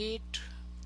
8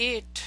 8,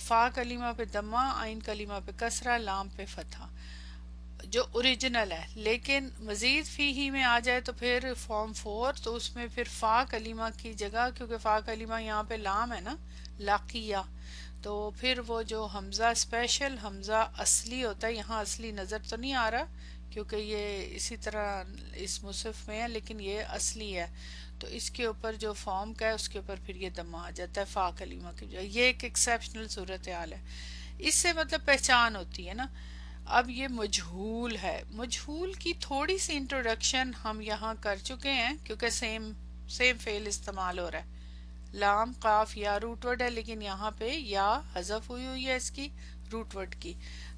فا کلمہ پہ دمہ، آئین کلمہ پہ کسرہ، لام پہ فتحہ، جو اوریجنل ہے. لیکن مزید فی ہی میں آ جائے تو پھر فارم 4، تو اس میں پھر فا کلمہ کی جگہ، کیونکہ فا کلمہ یہاں پہ لام ہے نا، لاقیہ، تو پھر وہ جو حمزہ اسپیشل حمزہ اصلی ہوتا ہے، یہاں اصلی نظر تو نہیں آ رہا کیونکہ یہ اسی طرح اس مصحف میں ہے، لیکن یہ اصلی ہے، تو اس کے اوپر جو فارم کا ہے اس کے اوپر پھر یہ دمہ آ جاتا ہے فا کلمہ کی جگہ. یہ ایک ایکسیپشنل صورتحال ہے، اس سے مطلب پہچان ہوتی ہے نا. اب یہ مجہول ہے، مجہول کی تھوڑی سی انٹروڈکشن ہم یہاں کر چکے ہیں کیونکہ سیم فعل استعمال ہو رہا ہے. لام قاف یا روٹ ورڈ ہے، لیکن یہاں پہ یا حذف ہوئی ہے اس کی روٹ ورڈ کی،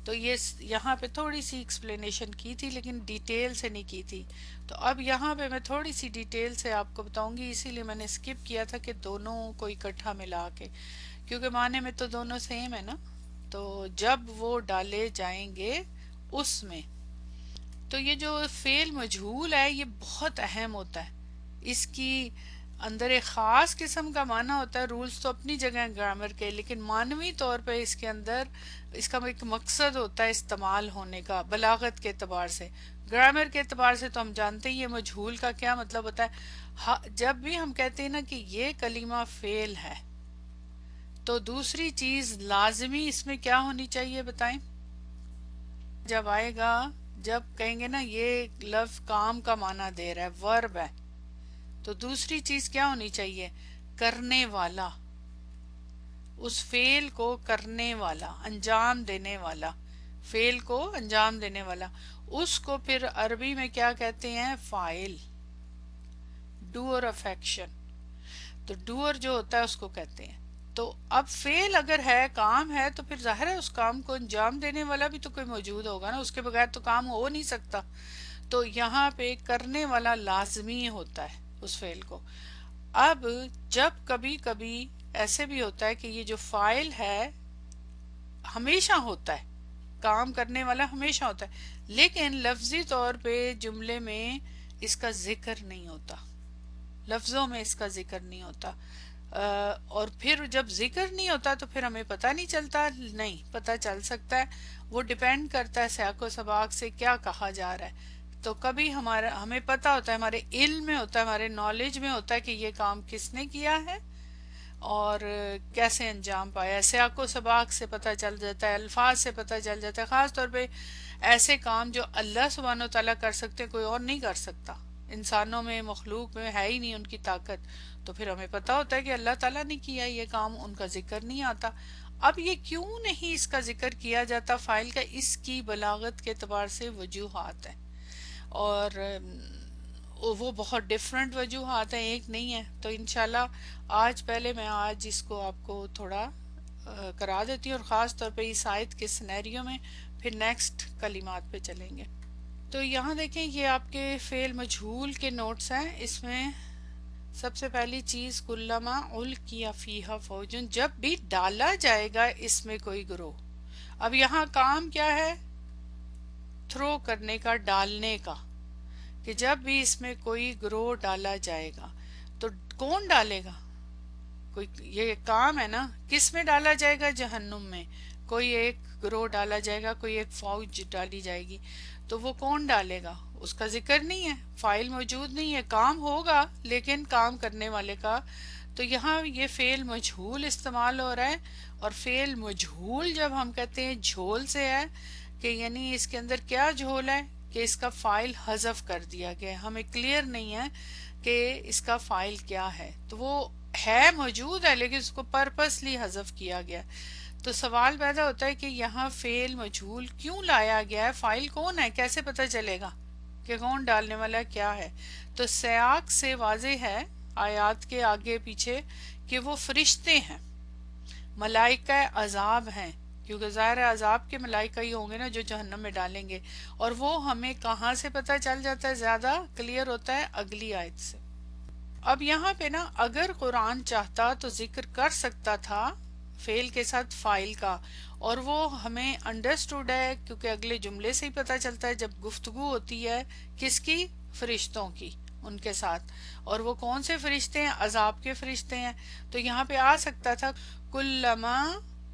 تو یہ یہاں پہ تھوڑی سی ایکسپلینیشن کی تھی لیکن ڈیٹیل سے نہیں کی تھی. تو اب یہاں پہ میں تھوڑی سی ڈیٹیل سے آپ کو بتاؤں گی، اسی لیے میں نے اسکپ کیا تھا کہ دونوں کو اکٹھا ملا کے، کیونکہ معنی میں تو دونوں سیم ہے نا. تو جب وہ ڈالے جائیں گے اس میں، تو یہ جو فعل مجہول ہے یہ بہت اہم ہوتا ہے. اس کی اندر ایک خاص قسم کا معنی ہوتا ہے. رولز تو اپنی جگہ ہیں گرامر کے، لیکن معنوی طور پہ اس کے اندر اس کا ایک مقصد ہوتا ہے استعمال ہونے کا بلاغت کے اعتبار سے. گرامر کے اعتبار سے تو ہم جانتے ہیں یہ مجہول کا کیا مطلب ہوتا ہے. جب بھی ہم کہتے ہیں نا کہ یہ کلمہ فعل ہے، تو دوسری چیز لازمی اس میں کیا ہونی چاہیے بتائیں؟ جب آئے گا، جب کہیں گے نا یہ لفظ کام کا معنی دے رہا ہے، ورب ہے، تو دوسری چیز کیا ہونی چاہیے؟ کرنے والا، اس فعل کو کرنے والا، انجام دینے والا، فعل کو انجام دینے والا، اس کو پھر عربی میں کیا کہتے ہیں؟ فاعل، ڈوور آف ایکشن. تو ڈوور جو ہوتا ہے اس کو کہتے ہیں. تو اب فعل اگر ہے، کام ہے، تو پھر ظاہر ہے اس کام کو انجام دینے والا بھی تو کوئی موجود ہوگا نا، اس کے بغیر تو کام ہو نہیں سکتا. تو یہاں پہ کرنے والا لازمی ہوتا ہے اس فعل کو. اب جب کبھی کبھی ایسے بھی ہوتا ہے کہ یہ جو فاعل ہے ہمیشہ ہوتا ہے، کام کرنے والا ہمیشہ ہوتا ہے، لیکن لفظی طور پہ جملے میں اس کا ذکر نہیں ہوتا، لفظوں میں اس کا ذکر نہیں ہوتا. اور پھر جب ذکر نہیں ہوتا تو پھر ہمیں پتہ نہیں چلتا. نہیں، پتہ چل سکتا ہے، وہ ڈیپینڈ کرتا ہے سیاق و سباق سے کیا کہا جا رہا ہے. تو کبھی ہمیں پتہ ہوتا ہے، ہمارے علم میں ہوتا ہے، ہمارے نالج میں ہوتا ہے کہ یہ کام کس نے کیا ہے اور کیسے انجام پایا. سیاق و سباق سے پتہ چل جاتا ہے، الفاظ سے پتہ چل جاتا ہے، خاص طور پہ ایسے کام جو اللہ سبحانہ و تعالیٰ کر سکتے کوئی اور نہیں کر سکتا. انسانوں میں، مخلوق میں ہے ہی نہیں ان کی طاقت، تو پھر ہمیں پتہ ہوتا ہے کہ اللہ تعالیٰ نے کیا یہ کام، ان کا ذکر نہیں آتا. اب یہ کیوں نہیں اس کا ذکر کیا جاتا فاعل کا؟ اس کی بلاغت کے اعتبار سے وجوہات ہیں، اور وہ بہت ڈیفرنٹ وجوہات ہیں، ایک نہیں ہے. تو انشاءاللہ پہلے میں آج اس کو آپ کو تھوڑا کرا دیتی ہوں، اور خاص طور پہ اس آیت کے سینیریو میں، پھر نیکسٹ کلمات پہ چلیں گے. تو یہاں دیکھیں یہ آپ کے فعل مجہول کے نوٹس ہیں. اس میں سب سے پہلی چیز کلما القی فیہا فوجن، جب بھی ڈالا جائے گا اس میں کوئی گروہ. اب یہاں کام کیا ہے؟ تھرو کرنے کا، ڈالنے کا، کہ جب بھی اس میں کوئی گروہ ڈالا جائے گا تو کون ڈالے گا؟ کوئی، یہ کام ہے نا، کس میں ڈالا جائے گا؟ جہنم میں. کوئی ایک گروہ ڈالا جائے گا، کوئی ایک فوج ڈالی جائے گی، تو وہ کون ڈالے گا؟ اس کا ذکر نہیں ہے، فاعل موجود نہیں ہے، کام ہوگا لیکن کام کرنے والے کا. تو یہاں یہ فعل مجہول استعمال ہو رہا ہے، اور فعل مجہول جب ہم کہتے ہیں جھول سے ہے، کہ یعنی اس کے اندر کیا جھول ہے؟ کہ اس کا فاعل حذف کر دیا گیا، ہمیں کلیئر نہیں ہے کہ اس کا فاعل کیا ہے. تو وہ ہے، موجود ہے، لیکن اس کو پرپسلی حذف کیا گیا. تو سوال پیدا ہوتا ہے کہ یہاں فعل مجہول کیوں لایا گیا ہے؟ فاعل کون ہے؟ کیسے پتہ چلے گا کہ کون ڈالنے والا کیا ہے؟ تو سیاق سے واضح ہے آیات کے آگے پیچھے کہ وہ فرشتے ہیں، ملائکہ عذاب ہیں، کیونکہ ظاہر عذاب کے ملائکہ ہی ہوں گے نا جو جہنم میں ڈالیں گے. اور وہ ہمیں کہاں سے پتہ چل جاتا ہے؟ زیادہ کلیئر ہوتا ہے اگلی آیت سے. اب یہاں پہ نا اگر قرآن چاہتا تو ذکر کر سکتا تھا فعل کے ساتھ فاعل کا، اور وہ ہمیں انڈرسٹوڈ ہے کیونکہ اگلے جملے سے ہی پتہ چلتا ہے. جب گفتگو ہوتی ہے کس کی؟ فرشتوں کی، ان کے ساتھ. اور وہ کون سے فرشتے ہیں؟ عذاب کے فرشتے ہیں. تو یہاں پہ آ سکتا تھا کلما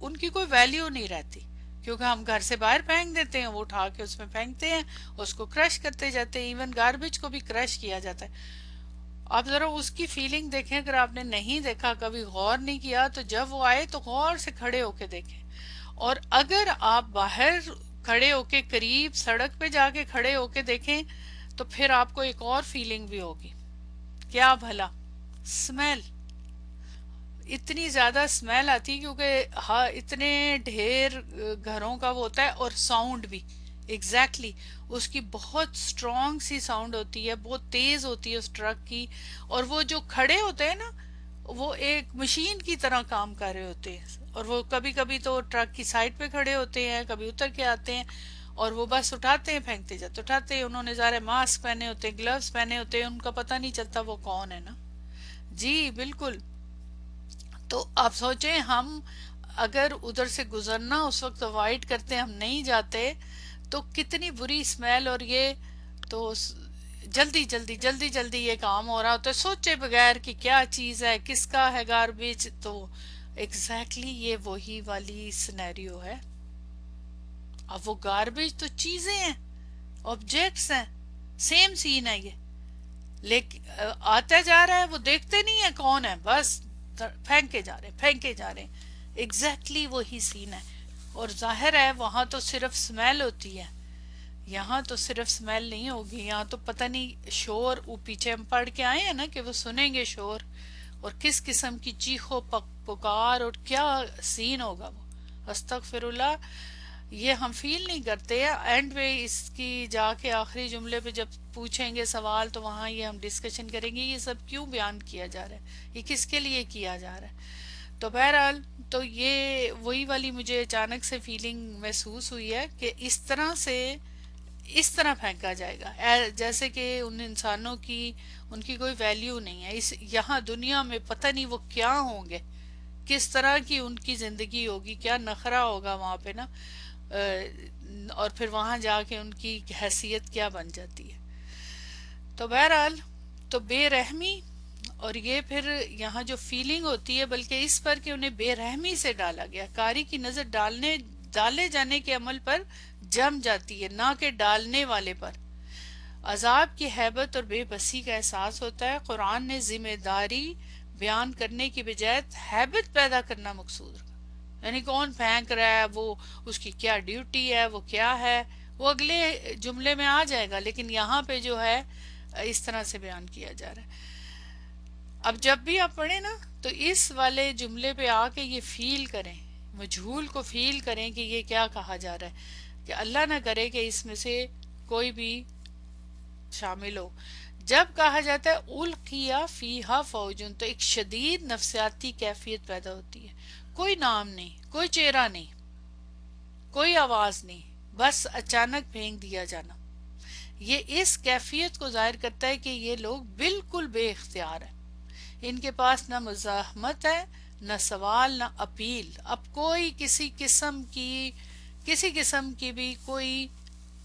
ان کی کوئی ویلیو نہیں رہتی، کیونکہ ہم گھر سے باہر پھینک دیتے ہیں، وہ اٹھا کے اس میں پھینکتے ہیں، اس کو کرش کرتے جاتے ہیں، ایون گاربیج کو بھی کرش کیا جاتا ہے۔ آپ ذرا اس کی فیلنگ دیکھیں، اگر آپ نے نہیں دیکھا، کبھی غور نہیں کیا، تو جب وہ آئے تو غور سے کھڑے ہو کے دیکھیں۔ اور اگر آپ باہر کھڑے ہو کے قریب سڑک پہ جا کے کھڑے ہو کے دیکھیں تو پھر آپ کو ایک اور فیلنگ بھی ہوگی، کیا بھلا؟ سمیل، اتنی زیادہ سمیل آتی کیونکہ ہاں اتنے ڈھیر گھروں کا وہ ہوتا ہے، اور ساؤنڈ بھی ایگزیکٹلی اس کی بہت سٹرونگ سی ساؤنڈ ہوتی ہے، بہت تیز ہوتی ہے اس ٹرک کی، اور وہ جو کھڑے ہوتے ہیں نا وہ ایک مشین کی طرح کام کر رہے ہوتے ہیں، اور وہ کبھی کبھی تو ٹرک کی سائڈ پہ کھڑے ہوتے ہیں، کبھی اتر کے آتے ہیں، اور وہ بس اٹھاتے ہیں پھینکتے جاتے اٹھاتے ہیں، انہوں نے ظاہر ماسک پہنے ہوتے ہیں، گلوز پہنے ہوتے ہیں، ان کا پتہ نہیں چلتا وہ کون ہے نا۔ جی بالکل۔ تو آپ سوچیں، ہم اگر ادھر سے گزرنا اس وقت اوائڈ کرتے، ہم نہیں جاتے، تو کتنی بری اسمیل، اور یہ تو جلدی جلدی جلدی جلدی یہ کام ہو رہا ہوتا ہے، سوچے بغیر کہ کیا چیز ہے، کس کا ہے گاربیج، تو ایگزیکٹلی یہ وہی والی سینیریو ہے۔ اب وہ گاربیج تو چیزیں ہیں، آبجیکٹس ہیں، سیم سین ہے یہ، لیکن آتا جا رہا ہے، وہ دیکھتے نہیں ہے کون ہے، بس پھینکے جا رہے ہیں پھینکے جا رہے ہیں، ایگزیکٹلی وہی سین ہے۔ اور ظاہر ہے وہاں تو صرف سمیل ہوتی ہے، یہاں تو صرف سمیل نہیں ہوگی، یہاں تو پتہ نہیں شور، وہ پیچھے ہم پڑھ کے آئے ہیں نا کہ وہ سنیں گے شور، اور کس قسم کی چیخو پکار، اور کیا سین ہوگا وہ، استغفر اللہ۔ یہ ہم فیل نہیں کرتے، اینڈ میں اس کی جا کے آخری جملے پہ جب پوچھیں گے سوال تو وہاں یہ ہم ڈسکشن کریں گے، یہ سب کیوں بیان کیا جا رہا ہے، یہ کس کے لیے کیا جا رہا ہے۔ تو بہرحال تو یہ وہی والی مجھے اچانک سے فیلنگ محسوس ہوئی ہے کہ اس طرح سے، اس طرح پھینکا جائے گا، جیسے کہ ان انسانوں کی، ان کی کوئی ویلیو نہیں ہے، اس یہاں دنیا میں پتہ نہیں وہ کیا ہوں گے، کس طرح کی ان کی زندگی ہوگی، کیا نخرہ ہوگا وہاں پہ نا، اور پھر وہاں جا کے ان کی حیثیت کیا بن جاتی ہے۔ تو بہرحال تو بے رحمی، اور یہ پھر یہاں جو فیلنگ ہوتی ہے، بلکہ اس پر کہ انہیں بے رحمی سے ڈالا گیا، کاری کی نظر ڈالے جانے کے عمل پر جم جاتی ہے، نہ کہ ڈالنے والے پر۔ عذاب کی ہیبت اور بے بسی کا احساس ہوتا ہے۔ قرآن نے ذمہ داری بیان کرنے کی بجائے ہیبت پیدا کرنا مقصود رکھا، یعنی کون پھینک رہا ہے، وہ اس کی کیا ڈیوٹی ہے، وہ کیا ہے، وہ اگلے جملے میں آ جائے گا، لیکن یہاں پہ جو ہے اس طرح سے بیان کیا جا رہا ہے۔ اب جب بھی آپ پڑھیں نا تو اس والے جملے پہ آ کے یہ فیل کریں، مجہول کو فیل کریں کہ یہ کیا کہا جا رہا ہے، کہ اللہ نہ کرے کہ اس میں سے کوئی بھی شامل ہو۔ جب کہا جاتا ہے القیا فیہا فوجن، تو ایک شدید نفسیاتی کیفیت پیدا ہوتی ہے، کوئی نام نہیں، کوئی چہرہ نہیں، کوئی آواز نہیں، بس اچانک پھینک دیا جانا۔ یہ اس کیفیت کو ظاہر کرتا ہے کہ یہ لوگ بالکل بے اختیار ہیں، ان کے پاس نہ مزاحمت ہے، نہ سوال، نہ اپیل، اب کوئی کسی قسم کی بھی کوئی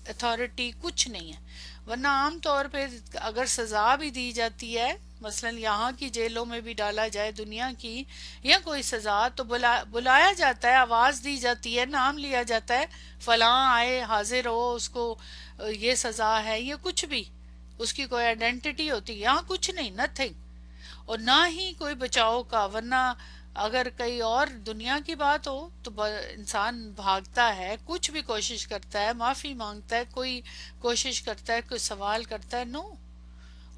اتھارٹی کچھ نہیں ہے۔ ورنہ عام طور پہ اگر سزا بھی دی جاتی ہے، مثلا یہاں کی جیلوں میں بھی ڈالا جائے دنیا کی، یا کوئی سزا، تو بلایا جاتا ہے، آواز دی جاتی ہے، نام لیا جاتا ہے، فلاں آئے حاضر ہو، اس کو یہ سزا ہے، یہ کچھ بھی اس کی کوئی آئیڈینٹی ہوتی ہے، یہاں کچھ نہیں، نتھنگ، اور نہ ہی کوئی بچاؤ کا۔ ورنہ اگر کئی اور دنیا کی بات ہو تو انسان بھاگتا ہے، کچھ بھی کوشش کرتا ہے، معافی مانگتا ہے، کوئی کوشش کرتا ہے، کوئی سوال کرتا ہے، نو،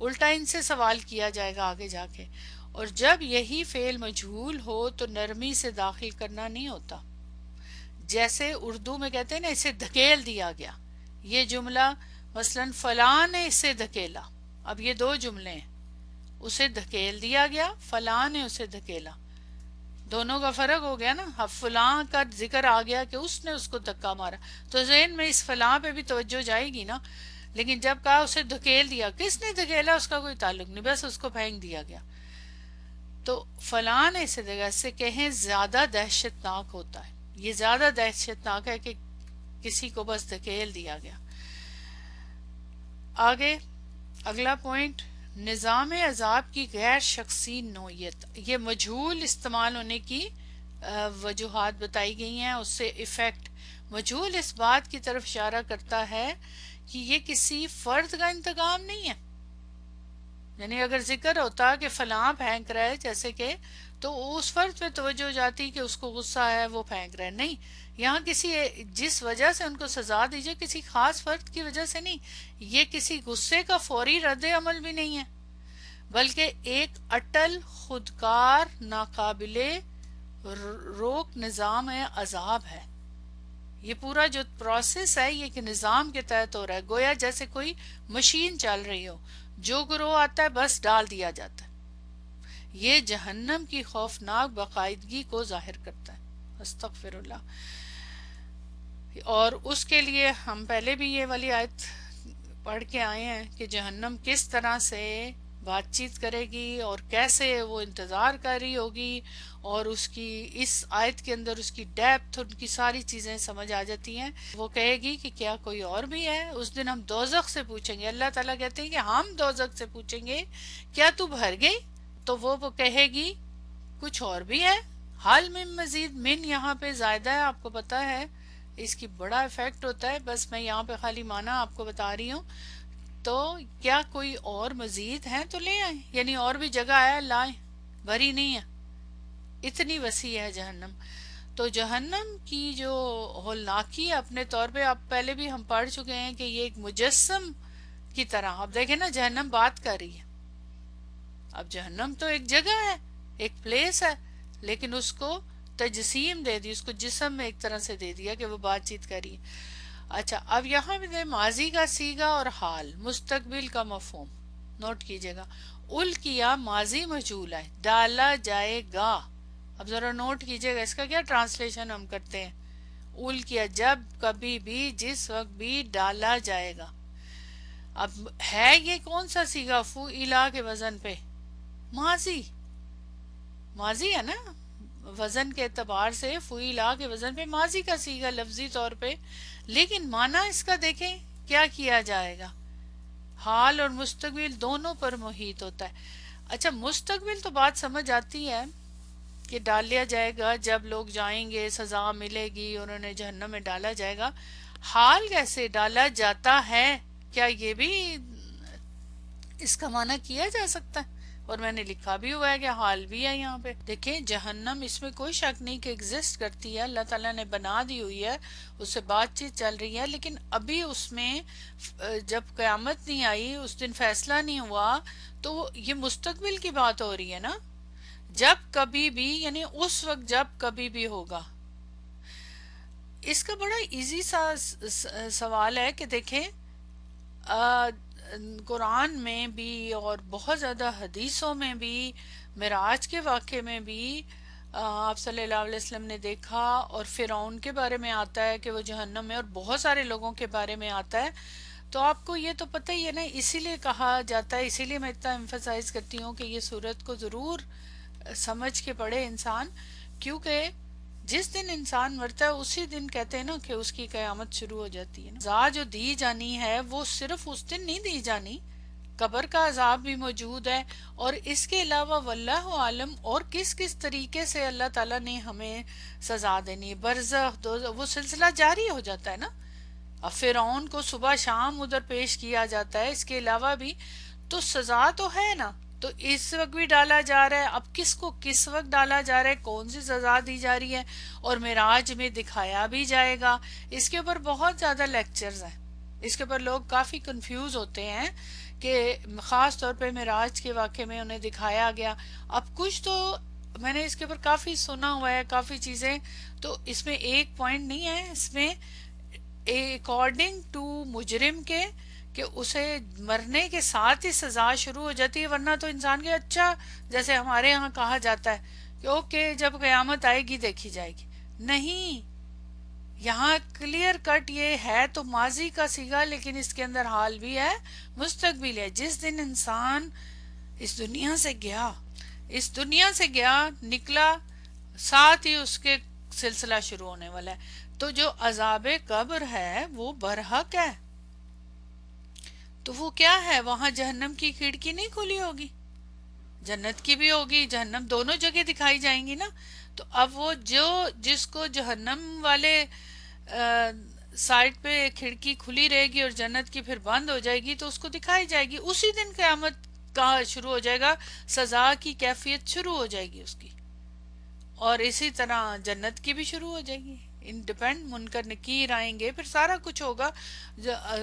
الٹا ان سے سوال کیا جائے گا آگے جا کے۔ اور جب یہی فعل مجہول ہو تو نرمی سے داخل کرنا نہیں ہوتا، جیسے اردو میں کہتے ہیں نا اسے دھکیل دیا گیا، یہ جملہ مثلا فلاں نے اسے دھکیلا، اب یہ دو جملے ہیں، اسے دھکیل دیا گیا، فلاں نے اسے دھکیلا، دونوں کا فرق ہو گیا نا۔ اب فلاں کا ذکر آ گیا کہ اس نے اس کو دھکا مارا، تو ذہن میں اس فلاں پہ بھی توجہ جائے گی نا، لیکن جب کہا اسے دھکیل دیا، کس نے دھکیلا اس کا کوئی تعلق نہیں، بس اس کو پھینک دیا گیا۔ تو فلاں نے اسے دھکیلا، اس سے کہیں زیادہ دہشت ناک ہوتا ہے، یہ زیادہ دہشت ناک ہے کہ کسی کو بس دھکیل دیا گیا۔ آگے اگلا پوائنٹ، نظام عذاب کی غیر شخصی نوعیت، یہ مجہول استعمال ہونے کی وجوہات بتائی گئی ہیں اس سے افیکٹ مجہول اس بات کی طرف اشارہ کرتا ہے کہ یہ کسی فرد کا انتقام نہیں ہے. یعنی اگر ذکر ہوتا کہ فلاں پھینک رہا ہے جیسے کہ تو اس فرد پہ توجہ ہو جاتی کہ اس کو غصہ ہے وہ پھینک رہا ہے. نہیں، یہاں کسی جس وجہ سے ان کو سزا دیجئے کسی خاص فرد کی وجہ سے نہیں. یہ کسی غصے کا فوری رد عمل بھی نہیں ہے بلکہ ایک اٹل خودکار ناقابل روک نظام عذاب ہے. یہ پورا جو پروسیس ہے یہ ایک نظام کے تحت ہو رہا ہے، گویا جیسے کوئی مشین چل رہی ہو، جو گروہ آتا ہے بس ڈال دیا جاتا ہے. یہ جہنم کی خوفناک باقاعدگی کو ظاہر کرتا ہے. استغفر اللہ. اور اس کے لیے ہم پہلے بھی یہ والی آیت پڑھ کے آئے ہیں کہ جہنم کس طرح سے بات چیت کرے گی اور کیسے وہ انتظار کر رہی ہوگی، اور اس کی اس آیت کے اندر اس کی ڈیپتھ ان کی ساری چیزیں سمجھ آ جاتی ہیں. وہ کہے گی کہ کیا کوئی اور بھی ہے. اس دن ہم دوزخ سے پوچھیں گے، اللہ تعالیٰ کہتے ہیں کہ ہم دوزخ سے پوچھیں گے کیا تو بھر گئی، تو وہ کہے گی کچھ اور بھی ہے. حال میں مزید من یہاں پہ زائدہ ہے، آپ کو پتا ہے اس کی بڑا ایفیکٹ ہوتا ہے. بس میں یہاں پہ خالی معنی آپ کو بتا رہی ہوں. تو کیا کوئی اور مزید ہے تو لے آئیں، یعنی اور بھی جگہ ہے لائیں، بھری نہیں ہے، اتنی وسیع ہے جہنم. تو جہنم کی جو ہولناکی اپنے طور پہ آپ پہلے بھی ہم پڑھ چکے ہیں کہ یہ ایک مجسم کی طرح. اب دیکھیں نا جہنم بات کر رہی ہے. اب جہنم تو ایک جگہ ہے، ایک پلیس ہے، لیکن اس کو تجسیم دے دی، اس کو جسم میں ایک طرح سے دے دیا کہ وہ بات چیت کری. اچھا اب یہاں بھی ماضی کا صیغہ اور حال، مستقبل کا مفہوم نوٹ کیجئے گا. ال کیا ماضی مجہول ہے، ڈالا جائے گا. اب ذرا نوٹ کیجئے گا اس کا کیا ٹرانسلیشن ہم کرتے ہیں. ال کیا جب کبھی بھی جس وقت بھی ڈالا جائے گا. اب ہے یہ کون سا صیغہ؟ فعلا کے وزن پہ ماضی، ماضی ہے نا، وزن کے اعتبار سے فعلا کے وزن پہ ماضی کا صیغہ لفظی طور پہ. لیکن معنی اس کا دیکھیں کیا کیا جائے گا، حال اور مستقبل دونوں پر محیط ہوتا ہے. اچھا مستقبل تو بات سمجھ آتی ہے کہ ڈالیا جائے گا، جب لوگ جائیں گے سزا ملے گی اور انہیں جہنم میں ڈالا جائے گا. حال کیسے ڈالا جاتا ہے، کیا یہ بھی اس کا معنی کیا جا سکتا ہے؟ اور میں نے لکھا بھی ہوا ہے کہ حال بھی ہے یہاں پہ. دیکھیں جہنم اس میں کوئی شک نہیں کہ ایگزسٹ کرتی ہے، اللہ تعالیٰ نے بنا دی ہوئی ہے، اس سے بات چیت چل رہی ہے. لیکن ابھی اس میں جب قیامت نہیں آئی، اس دن فیصلہ نہیں ہوا، تو یہ مستقبل کی بات ہو رہی ہے نا. جب کبھی بھی یعنی اس وقت جب کبھی بھی ہوگا. اس کا بڑا ایزی سا سوال ہے کہ دیکھیں قرآن میں بھی اور بہت زیادہ حدیثوں میں بھی، معراج کے واقعے میں بھی آپ صلی اللہ علیہ وسلم نے دیکھا، اور فرعون کے بارے میں آتا ہے کہ وہ جہنم میں، اور بہت سارے لوگوں کے بارے میں آتا ہے. تو آپ کو یہ تو پتہ ہی ہے نا، اسی لیے کہا جاتا ہے، اسی لیے میں اتنا ایمفسائز کرتی ہوں کہ یہ صورت کو ضرور سمجھ کے پڑھے انسان، کیونکہ جس دن انسان مرتا ہے اسی دن کہتے ہیں نا کہ اس کی قیامت شروع ہو جاتی ہے. سزا جو دی جانی ہے وہ صرف اس دن نہیں دی جانی، قبر کا عذاب بھی موجود ہے، اور اس کے علاوہ واللہ عالم اور کس کس طریقے سے اللہ تعالیٰ نے ہمیں سزا دینی ہے. برزخ وہ سلسلہ جاری ہو جاتا ہے نا. اب فرعون کو صبح شام ادھر پیش کیا جاتا ہے، اس کے علاوہ بھی تو سزا تو ہے نا. تو اس وقت بھی ڈالا جا رہا ہے، اب کس کو کس وقت ڈالا جا رہا ہے، کون سی سزا دی جا رہی ہے، اور معراج میں دکھایا بھی جائے گا. اس کے اوپر بہت زیادہ لیکچرز ہیں، اس کے اوپر لوگ کافی کنفیوز ہوتے ہیں کہ خاص طور پہ معراج کے واقعے میں انہیں دکھایا گیا. اب کچھ تو میں نے اس کے اوپر کافی سنا ہوا ہے، کافی چیزیں، تو اس میں ایک پوائنٹ نہیں ہے اس میں اکارڈنگ ٹو مجرم کے کہ اسے مرنے کے ساتھ ہی سزا شروع ہو جاتی ہے، ورنہ تو انسان کے اچھا جیسے ہمارے ہاں کہا جاتا ہے کہ اوکے جب قیامت آئے گی دیکھی جائے گی. نہیں، یہاں کلیئر کٹ یہ ہے تو ماضی کا صیغہ، لیکن اس کے اندر حال بھی ہے، مستقبل ہے. جس دن انسان اس دنیا سے گیا، اس دنیا سے گیا نکلا، ساتھ ہی اس کے سلسلہ شروع ہونے والا ہے. تو جو عذاب قبر ہے وہ برحق ہے. تو وہ کیا ہے؟ وہاں جہنم کی کھڑکی نہیں کھلی ہوگی. جنت کی بھی ہوگی جہنم دونوں جگہ دکھائی جائیں گی نا. تو اب وہ جو جس کو جہنم والے سائڈ پہ کھڑکی کھلی رہے گی اور جنت کی پھر بند ہو جائے گی تو اس کو دکھائی جائے گی اسی دن قیامت کا شروع ہو جائے گا. سزا کی کیفیت شروع ہو جائے گی اس کی. اور اسی طرح جنت کی بھی شروع ہو جائے گی. ان ڈپینڈ منکر نکیر آئیں گے پھر سارا کچھ ہوگا.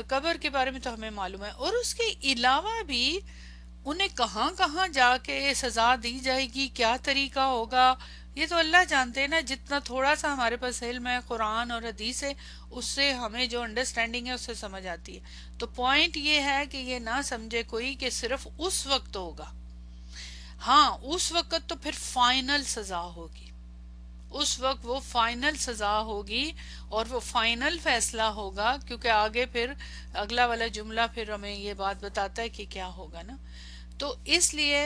قبر کے بارے میں تو ہمیں معلوم ہے اور اس کے علاوہ بھی انہیں کہاں کہاں جا کے سزا دی جائے گی کیا طریقہ ہوگا یہ تو اللہ جانتے ہیں نا. جتنا تھوڑا سا ہمارے پاس علم ہے قرآن اور حدیث ہے اس سے ہمیں جو انڈرسٹینڈنگ ہے اس سے سمجھ آتی ہے. تو پوائنٹ یہ ہے کہ یہ نہ سمجھے کوئی کہ صرف اس وقت ہوگا. ہاں اس وقت تو پھر فائنل سزا ہوگی. اس وقت وہ فائنل سزا ہوگی اور وہ فائنل فیصلہ ہوگا کیونکہ آگے پھر اگلا والا جملہ پھر ہمیں یہ بات بتاتا ہے کہ کیا ہوگا نا. تو اس لیے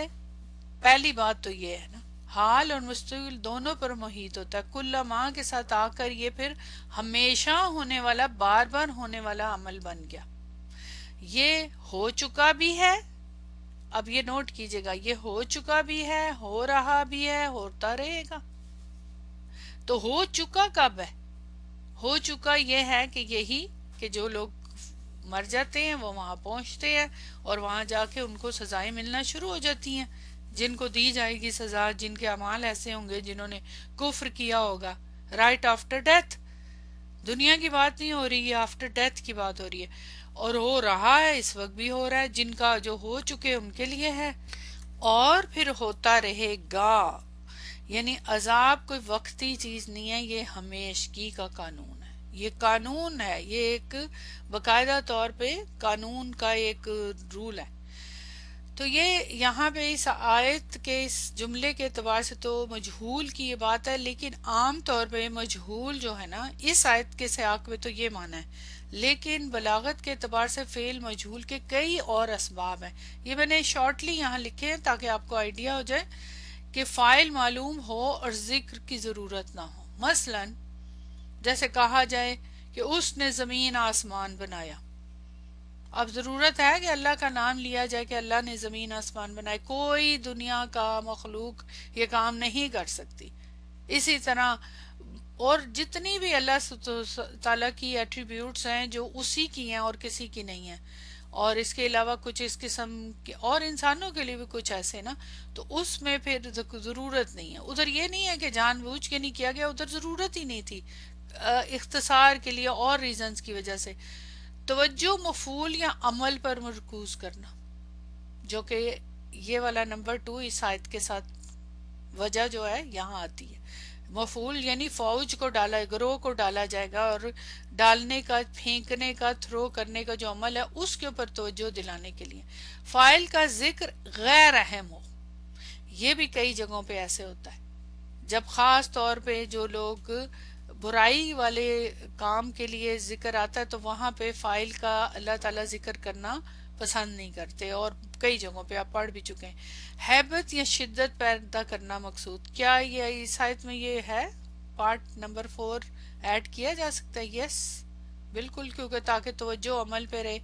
پہلی بات تو یہ ہے نا حال اور مستقبل دونوں پر محیط ہوتا ہے. کل ماں کے ساتھ آ کر یہ پھر ہمیشہ ہونے والا بار بار ہونے والا عمل بن گیا. یہ ہو چکا بھی ہے. اب یہ نوٹ کیجئے گا یہ ہو چکا بھی ہے ہو رہا بھی ہے ہوتا رہے گا. تو ہو چکا کب ہے؟ ہو چکا یہ ہے کہ یہی کہ جو لوگ مر جاتے ہیں وہ وہاں پہنچتے ہیں اور وہاں جا کے ان کو سزائیں ملنا شروع ہو جاتی ہیں. جن کو دی جائے گی سزا جن کے اعمال ایسے ہوں گے جنہوں نے کفر کیا ہوگا. Right after death. دنیا کی بات نہیں ہو رہی ہے آفٹر ڈیتھ کی بات ہو رہی ہے. اور ہو رہا ہے اس وقت بھی ہو رہا ہے. جن کا جو ہو چکے ان کے لیے ہے اور پھر ہوتا رہے گا. یعنی عذاب کوئی وقتی چیز نہیں ہے یہ ہمیشگی کا قانون ہے. یہ قانون ہے یہ ایک باقاعدہ طور پہ قانون کا ایک رول ہے. تو یہ یہاں پہ اس آیت کے اس جملے کے اعتبار سے تو مجہول کی یہ بات ہے لیکن عام طور پہ مجہول جو ہے نا اس آیت کے سیاق میں تو یہ معنی ہے. لیکن بلاغت کے اعتبار سے فعل مجہول کے کئی اور اسباب ہیں. یہ میں نے شارٹلی یہاں لکھے ہیں تاکہ آپ کو آئیڈیا ہو جائے کہ فاعل معلوم ہو اور ذکر کی ضرورت نہ ہو. مثلا جیسے کہا جائے کہ اس نے زمین آسمان بنایا. اب ضرورت ہے کہ اللہ کا نام لیا جائے کہ اللہ نے زمین آسمان بنائے. کوئی دنیا کا مخلوق یہ کام نہیں کر سکتی. اسی طرح اور جتنی بھی اللہ تعالیٰ کی ایٹریبیوٹس ہیں جو اسی کی ہیں اور کسی کی نہیں ہیں اور اس کے علاوہ کچھ اس قسم کے اور انسانوں کے لیے بھی کچھ ایسے نا تو اس میں پھر ضرورت نہیں ہے. ادھر یہ نہیں ہے کہ جان بوجھ کے نہیں کیا گیا ادھر ضرورت ہی نہیں تھی اختصار کے لیے اور ریزنز کی وجہ سے. توجہ مفعول یا عمل پر مرکوز کرنا جو کہ یہ والا نمبر 2 اس آیت کے ساتھ وجہ جو ہے یہاں آتی ہے. مفعول یعنی فوج کو ڈالا گروہ کو ڈالا جائے گا اور ڈالنے کا پھینکنے کا تھرو کرنے کا جو عمل ہے اس کے اوپر توجہ دلانے کے لیے. فاعل کا ذکر غیر اہم ہو. یہ بھی کئی جگہوں پہ ایسے ہوتا ہے جب خاص طور پہ جو لوگ برائی والے کام کے لیے ذکر آتا ہے تو وہاں پہ فاعل کا اللہ تعالیٰ ذکر کرنا پسند نہیں کرتے اور کئی جگہوں پہ آپ پڑھ بھی چکے ہیں. ہیبت یا شدت پیدا کرنا مقصود. کیا یہ اس آیت میں یہ ہے پارٹ نمبر 4 ایڈ کیا جا سکتا ہے؟ یس بالکل کیونکہ تاکہ توجہ عمل پہ رہے.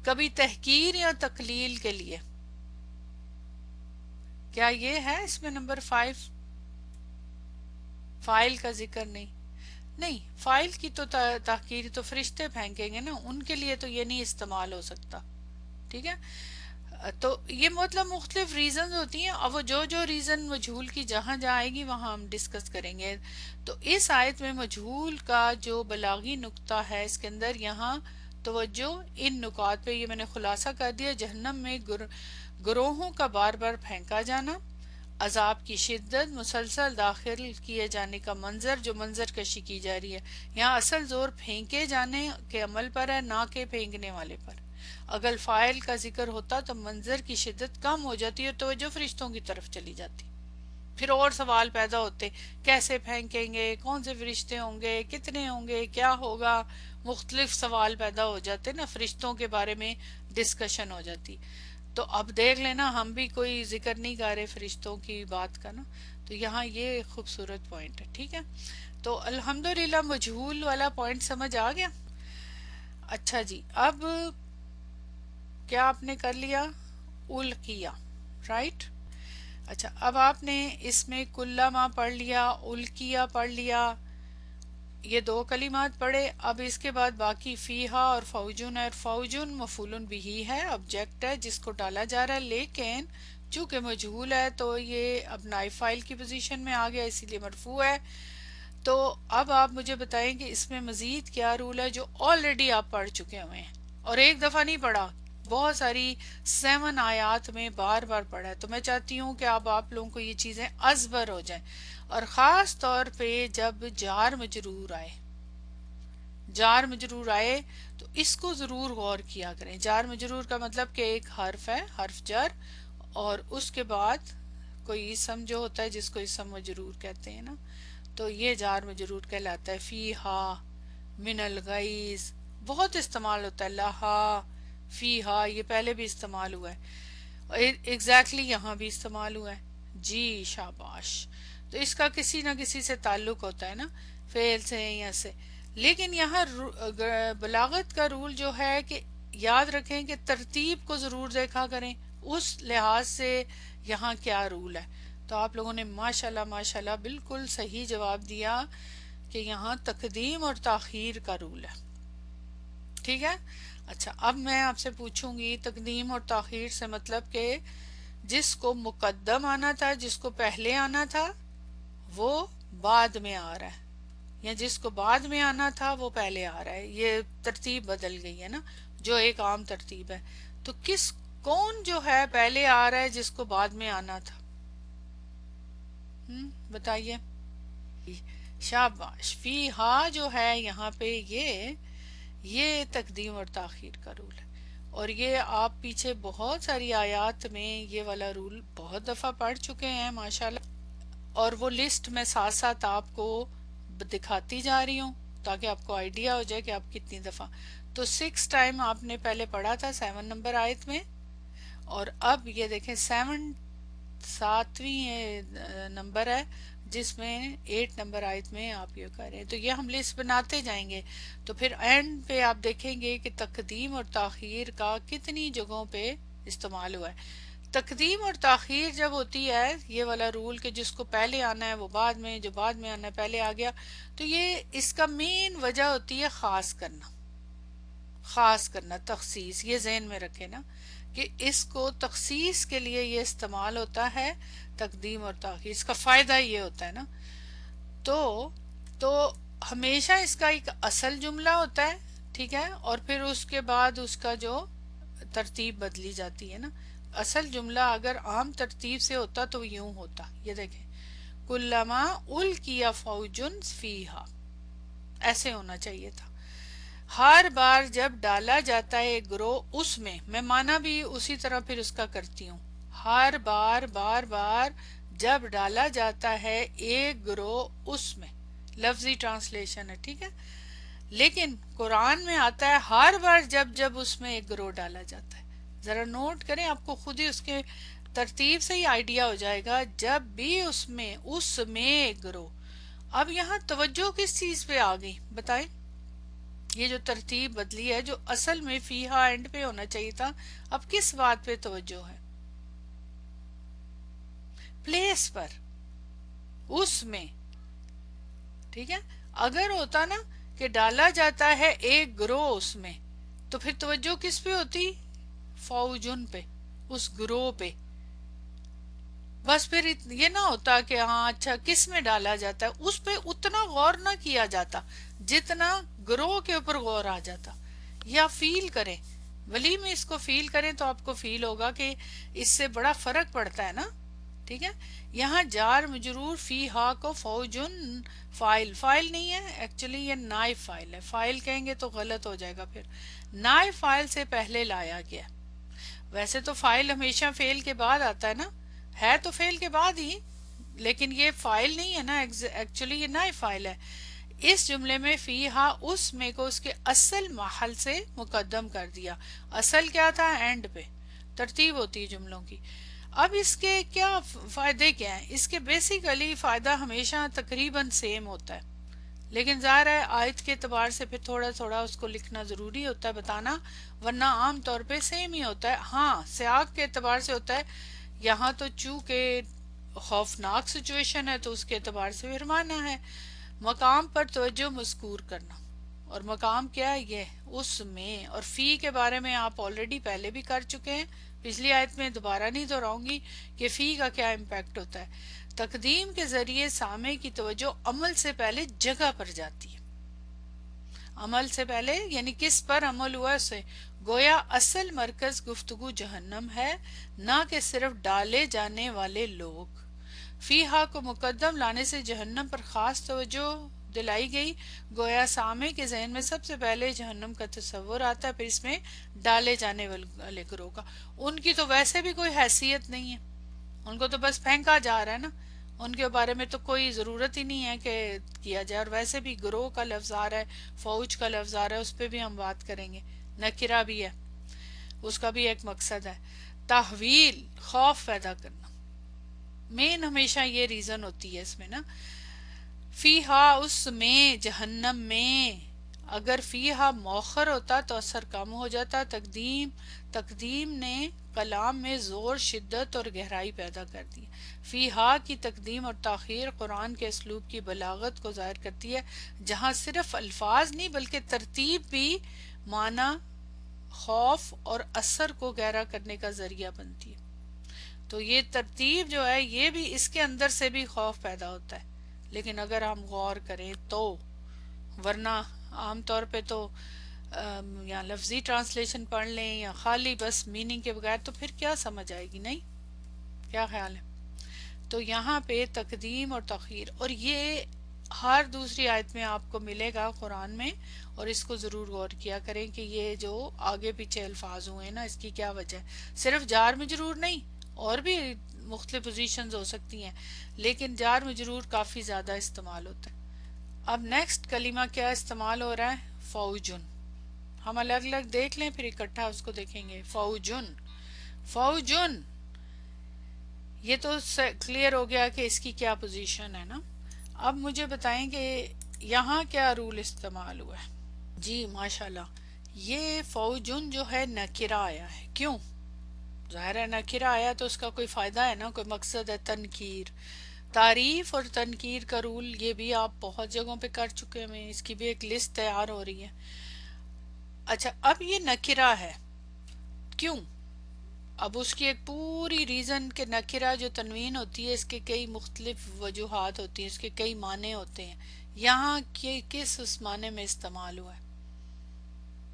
کبھی تحقیر یا تقلیل کے لیے. کیا یہ ہے اس میں نمبر 5 فاعل کا ذکر نہیں فاعل کی تو تحقیر تو فرشتے پھینکیں گے نا ان کے لیے تو یہ نہیں استعمال ہو سکتا. ٹھیک ہے تو یہ مطلب مختلف ریزنز ہوتی ہیں اور وہ جو ریزن مجہول کی جہاں جہاں آئے گی وہاں ہم ڈسکس کریں گے. تو اس آیت میں مجہول کا جو بلاغی نقطہ ہے اس کے اندر یہاں توجہ ان نکات پہ یہ میں نے خلاصہ کر دیا. جہنم میں گروہوں کا بار بار پھینکا جانا. عذاب کی شدت. مسلسل داخل کیے جانے کا منظر جو منظر کشی کی جا رہی ہے. یہاں اصل زور پھینکے جانے کے عمل پر ہے نہ کہ پھینکنے والے پر. اگر فاعل کا ذکر ہوتا تو منظر کی شدت کم ہو جاتی اور توجہ فرشتوں کی طرف چلی جاتی. پھر اور سوال پیدا ہوتے کیسے پھینکیں گے کون سے فرشتے ہوں گے کتنے ہوں گے کیا ہوگا. مختلف سوال پیدا ہو جاتے نا فرشتوں کے بارے میں ڈسکشن ہو جاتی. تو اب دیکھ لینا ہم بھی کوئی ذکر نہیں کر رہے فرشتوں کی بات کا نا تو یہاں یہ خوبصورت پوائنٹ ہے. ٹھیک ہے تو الحمدللہ مجہول والا پوائنٹ سمجھ آ گیا. اچھا جی اب کیا آپ نے کر لیا القیہ رائٹ. اچھا، اب آپ نے اس میں کلما پڑھ لیا، الکیا پڑھ لیا، یہ دو کلمات پڑھے. اب اس کے بعد باقی فیہا اور فوجن ہے. اور فوجن مفعول بھی ہے، آبجیکٹ ہے جس کو ڈالا جا رہا ہے، لیکن چونکہ مجہول ہے تو یہ اب نائب فاعل کی پوزیشن میں آ گیا، اسی لیے مرفوع ہے. تو اب آپ مجھے بتائیں کہ اس میں مزید کیا رول ہے جو آلریڈی آپ پڑھ چکے ہوئے ہیں اور ایک دفعہ نہیں پڑھا، بہت ساری 7 آیات میں بار بار پڑھا ہے. تو میں چاہتی ہوں کہ اب آپ لوگوں کو یہ چیزیں ازبر ہو جائیں، اور خاص طور پہ جب جار مجرور آئے، جار مجرور آئے تو اس کو ضرور غور کیا کریں. جار مجرور کا مطلب کہ ایک حرف ہے، حرف جر، اور اس کے بعد کوئی اسم جو ہوتا ہے جس کو اسم مجرور کہتے ہیں نا، تو یہ جار مجرور کہلاتا ہے. فیہا، من الغیظ، بہت استعمال ہوتا ہے. لہا، فیہا، یہ پہلے بھی استعمال ہوا ہے، ایگزیکٹلی یہاں بھی استعمال ہوا ہے. جی شاباش. تو اس کا کسی نہ کسی سے تعلق ہوتا ہے نا، فعل سے یا سے. لیکن یہاں بلاغت کا رول جو ہے کہ یاد رکھیں کہ ترتیب کو ضرور دیکھا کریں، اس لحاظ سے یہاں کیا رول ہے. تو آپ لوگوں نے ماشاءاللہ ماشاءاللہ بالکل صحیح جواب دیا کہ یہاں تقدیم اور تاخیر کا رول ہے. ٹھیک ہے. اچھا، اب میں آپ سے پوچھوں گی تقدیم اور تاخیر سے مطلب کہ جس کو مقدم آنا تھا، جس کو پہلے آنا تھا وہ بعد میں آ رہا ہے، یا جس کو بعد میں آنا تھا وہ پہلے آ رہا ہے. یہ ترتیب بدل گئی ہے نا، جو ایک عام ترتیب ہے. تو کون جو ہے پہلے آ رہا ہے جس کو بعد میں آنا تھا؟ بتائیے. شاباش. فی ہا جو ہے یہاں پہ یہ تقدیم اور تاخیر کا رول ہے، اور یہ آپ پیچھے بہت ساری آیات میں یہ والا رول بہت دفعہ پڑھ چکے ہیں ماشاءاللہ. اور وہ لسٹ میں ساتھ ساتھ آپ کو دکھاتی جا رہی ہوں تاکہ آپ کو آئیڈیا ہو جائے کہ آپ کتنی دفعہ. تو 6 ٹائم آپ نے پہلے پڑھا تھا 7 نمبر آیت میں، اور اب یہ دیکھیں 7ویں نمبر ہے جس میں 8 نمبر آیت میں آپ یہ کر رہے ہیں. تو یہ ہم لسٹ بناتے جائیں گے، تو پھر اینڈ پہ آپ دیکھیں گے کہ تقدیم اور تاخیر کا کتنی جگہوں پہ استعمال ہوا ہے. تقدیم اور تاخیر جب ہوتی ہے یہ والا رول کہ جس کو پہلے آنا ہے وہ بعد میں، جو بعد میں آنا ہے پہلے آ گیا، تو یہ اس کا مین وجہ ہوتی ہے خاص کرنا. خاص کرنا، تخصیص. یہ ذہن میں رکھے نا کہ اس کو تخصیص کے لیے یہ استعمال ہوتا ہے تقدیم اور تاخیر. اس کا فائدہ یہ ہوتا ہے نا. تو تو ہمیشہ اس کا ایک اصل جملہ ہوتا ہے، ٹھیک ہے، اور پھر اس کے بعد اس کا جو ترتیب بدلی جاتی ہے نا. اصل جملہ اگر عام ترتیب سے ہوتا تو یوں ہوتا، یہ دیکھیں کلما القیا فوجن فیہا، ایسے ہونا چاہیے تھا. ہر بار جب ڈالا جاتا ہے ایک گروہ اس میں مانا بھی اسی طرح پھر اس کا کرتی ہوں. ہر بار بار بار جب ڈالا جاتا ہے ایک گروہ اس میں، لفظی ٹرانسلیشن ہے، ٹھیک ہے. لیکن قرآن میں آتا ہے ہر بار جب جب اس میں ایک گروہ ڈالا جاتا ہے. ذرا نوٹ کریں، آپ کو خود ہی اس کے ترتیب سے ہی آئیڈیا ہو جائے گا. جب بھی اس میں ایک گروہ. اب یہاں توجہ کس چیز پہ آ گئی بتائیں؟ یہ جو ترتیب بدلی ہے جو اصل میں فیہا اینڈ پہ ہونا چاہیے تھا، اب کس بات پہ توجہ ہے؟ پلیس پر، اس میں. ٹھیک ہے. اگر ہوتا نا کہ ڈالا جاتا ہے ایک گروہ اس میں، تو پھر توجہ کس پہ ہوتی؟ فوجن پہ، اس گروہ پہ. بس پھر یہ نہ ہوتا کہ ہاں اچھا کس میں ڈالا جاتا ہے، اس پہ اتنا غور نہ کیا جاتا جتنا گروہ کے اوپر غور آ جاتا. یا فیل کریں، ولی میں اس کو فیل کریں تو آپ کو فیل ہوگا کہ اس سے بڑا فرق پڑتا ہے نا. ٹھیک ہے. یہاں جار مجرور فی ہا کو فوجن، فائل نہیں ہے ایکچولی، یہ نائب فائل ہے. فائل کہیں گے تو غلط ہو جائے گا، پھر نائب فائل سے پہلے لایا گیا. ویسے تو فائل ہمیشہ فعل کے بعد آتا ہے نا، ہے تو فعل کے بعد ہی، لیکن یہ فائل نہیں ہے نا، ایکچولی یہ نائب فائل ہے. اس جملے میں فیہا اس میں کو اس کے اصل محل سے مقدم کر دیا. اصل کیا تھا؟ اینڈ پہ. ترتیب ہوتی ہے جملوں کی. اب اس کے کیا فائدے کیا ہیں؟ اس کے بیسیکلی فائدہ ہمیشہ تقریباً سیم ہوتا ہے، لیکن ظاہر ہے آیت کے اعتبار سے پھر تھوڑا تھوڑا اس کو لکھنا ضروری ہوتا ہے، بتانا، ورنہ عام طور پہ سیم ہی ہوتا ہے. ہاں سیاق کے اعتبار سے ہوتا ہے. یہاں تو چونکہ خوفناک سچویشن ہے تو اس کے اعتبار سے فرمانا ہے. مقام پر توجہ مذکور کرنا، اور مقام کیا ہے؟ یہ اس میں. اور فی کے بارے میں آپ آلریڈی پہلے بھی کر چکے ہیں، پچھلی آیت میں دوبارہ نہیں دہراؤں گی کہ فی کا کیا امپیکٹ ہوتا ہے. تقدیم کے ذریعے سامع کی توجہ عمل سے پہلے جگہ پر جاتی ہے. عمل سے پہلے یعنی کس پر عمل ہوا اسے. گویا اصل مرکز گفتگو جہنم ہے، نہ کہ صرف ڈالے جانے والے لوگ. فیہا کو مقدم لانے سے جہنم پر خاص توجہ دلائی گئی. گویا سامع کے ذہن میں سب سے پہلے جہنم کا تصور آتا ہے، پھر اس میں ڈالے جانے والے گروہ کا. ان کی تو ویسے بھی کوئی حیثیت نہیں ہے، ان کو تو بس پھینکا جا رہا ہے نا، ان کے بارے میں تو کوئی ضرورت ہی نہیں ہے کہ کیا جائے. اور ویسے بھی گروہ کا لفظ آ رہا ہے، فوج کا لفظ آ رہا ہے، اس پہ بھی ہم بات کریں گے. نکرہ بھی ہے، اس کا بھی ایک مقصد ہے. تحویل خوف پیدا کرنا، مین ہمیشہ یہ ریزن ہوتی ہے اس میں نا. فیہا اس میں، جہنم میں. اگر فیہا مؤخر ہوتا تو اثر کم ہو جاتا. تقدیم نے کلام میں زور، شدت اور گہرائی پیدا کر دی. فیہا کی تقدیم اور تاخیر قرآن کے اسلوب کی بلاغت کو ظاہر کرتی ہے، جہاں صرف الفاظ نہیں بلکہ ترتیب بھی معنی، خوف اور اثر کو گہرا کرنے کا ذریعہ بنتی ہے. تو یہ ترتیب جو ہے یہ بھی اس کے اندر سے بھی خوف پیدا ہوتا ہے. لیکن اگر ہم غور کریں تو، ورنہ عام طور پہ تو یا لفظی ٹرانسلیشن پڑھ لیں یا خالی بس میننگ کے بغیر، تو پھر کیا سمجھ آئے گی؟ نہیں، کیا خیال ہے؟ تو یہاں پہ تقدیم اور تاخیر، اور یہ ہر دوسری آیت میں آپ کو ملے گا قرآن میں. اور اس کو ضرور غور کیا کریں کہ یہ جو آگے پیچھے الفاظ ہوئے نا، اس کی کیا وجہ ہے. صرف جار مجرور نہیں، اور بھی مختلف پوزیشنز ہو سکتی ہیں، لیکن جار مجرور کافی زیادہ استعمال ہوتا ہے. اب نیکسٹ کلمہ کیا استعمال ہو رہا ہے؟ فوجن. ہم الگ الگ دیکھ لیں پھر اکٹھا اس کو دیکھیں گے. فوجن، فوجن، یہ تو کلیئر ہو گیا کہ اس کی کیا پوزیشن ہے نا. اب مجھے بتائیں کہ یہاں کیا رول استعمال ہوا ہے. جی ماشاءاللہ، یہ فوجن جو ہے نکرہ آیا ہے. کیوں؟ ظاہر ہے نکرہ آیا تو اس کا کوئی فائدہ ہے نا، کوئی مقصد ہے. تنکیر، تعریف اور تنکیر کا رول یہ بھی آپ بہت جگہوں پہ کر چکے ہیں، اس کی بھی ایک لسٹ تیار ہو رہی ہے. اچھا، اب یہ نکرہ ہے، کیوں؟ اب اس کی ایک پوری ریزن کہ نکرہ جو تنوین ہوتی ہے اس کے کئی مختلف وجوہات ہوتی ہیں، اس کے کئی معنی ہوتے ہیں. یہاں کس اس معنی میں استعمال ہوا ہے؟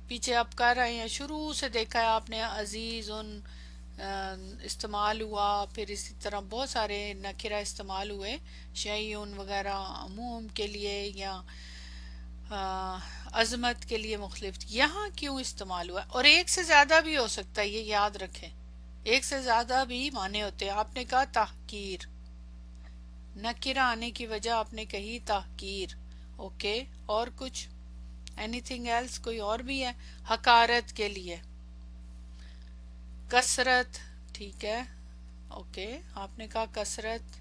پیچھے آپ کر رہے ہیں، شروع سے دیکھا ہے آپ نے. عزیز استعمال ہوا، پھر اسی طرح بہت سارے نکرہ استعمال ہوئے، شیئن وغیرہ عموم کے لیے یا عظمت کے لیے مختلف. یہاں کیوں استعمال ہوا؟ اور ایک سے زیادہ بھی ہو سکتا ہے، یہ یاد رکھیں، ایک سے زیادہ بھی معنی ہوتے ہیں. آپ نے کہا تحقیر، نکرہ آنے کی وجہ آپ نے کہی تحقیر. اوکے، اور کچھ؟ Anything else? کوئی اور بھی ہے؟ حقارت کے لیے، کثرت، ٹھیک ہے، اوکے، آپ نے کہا کثرت،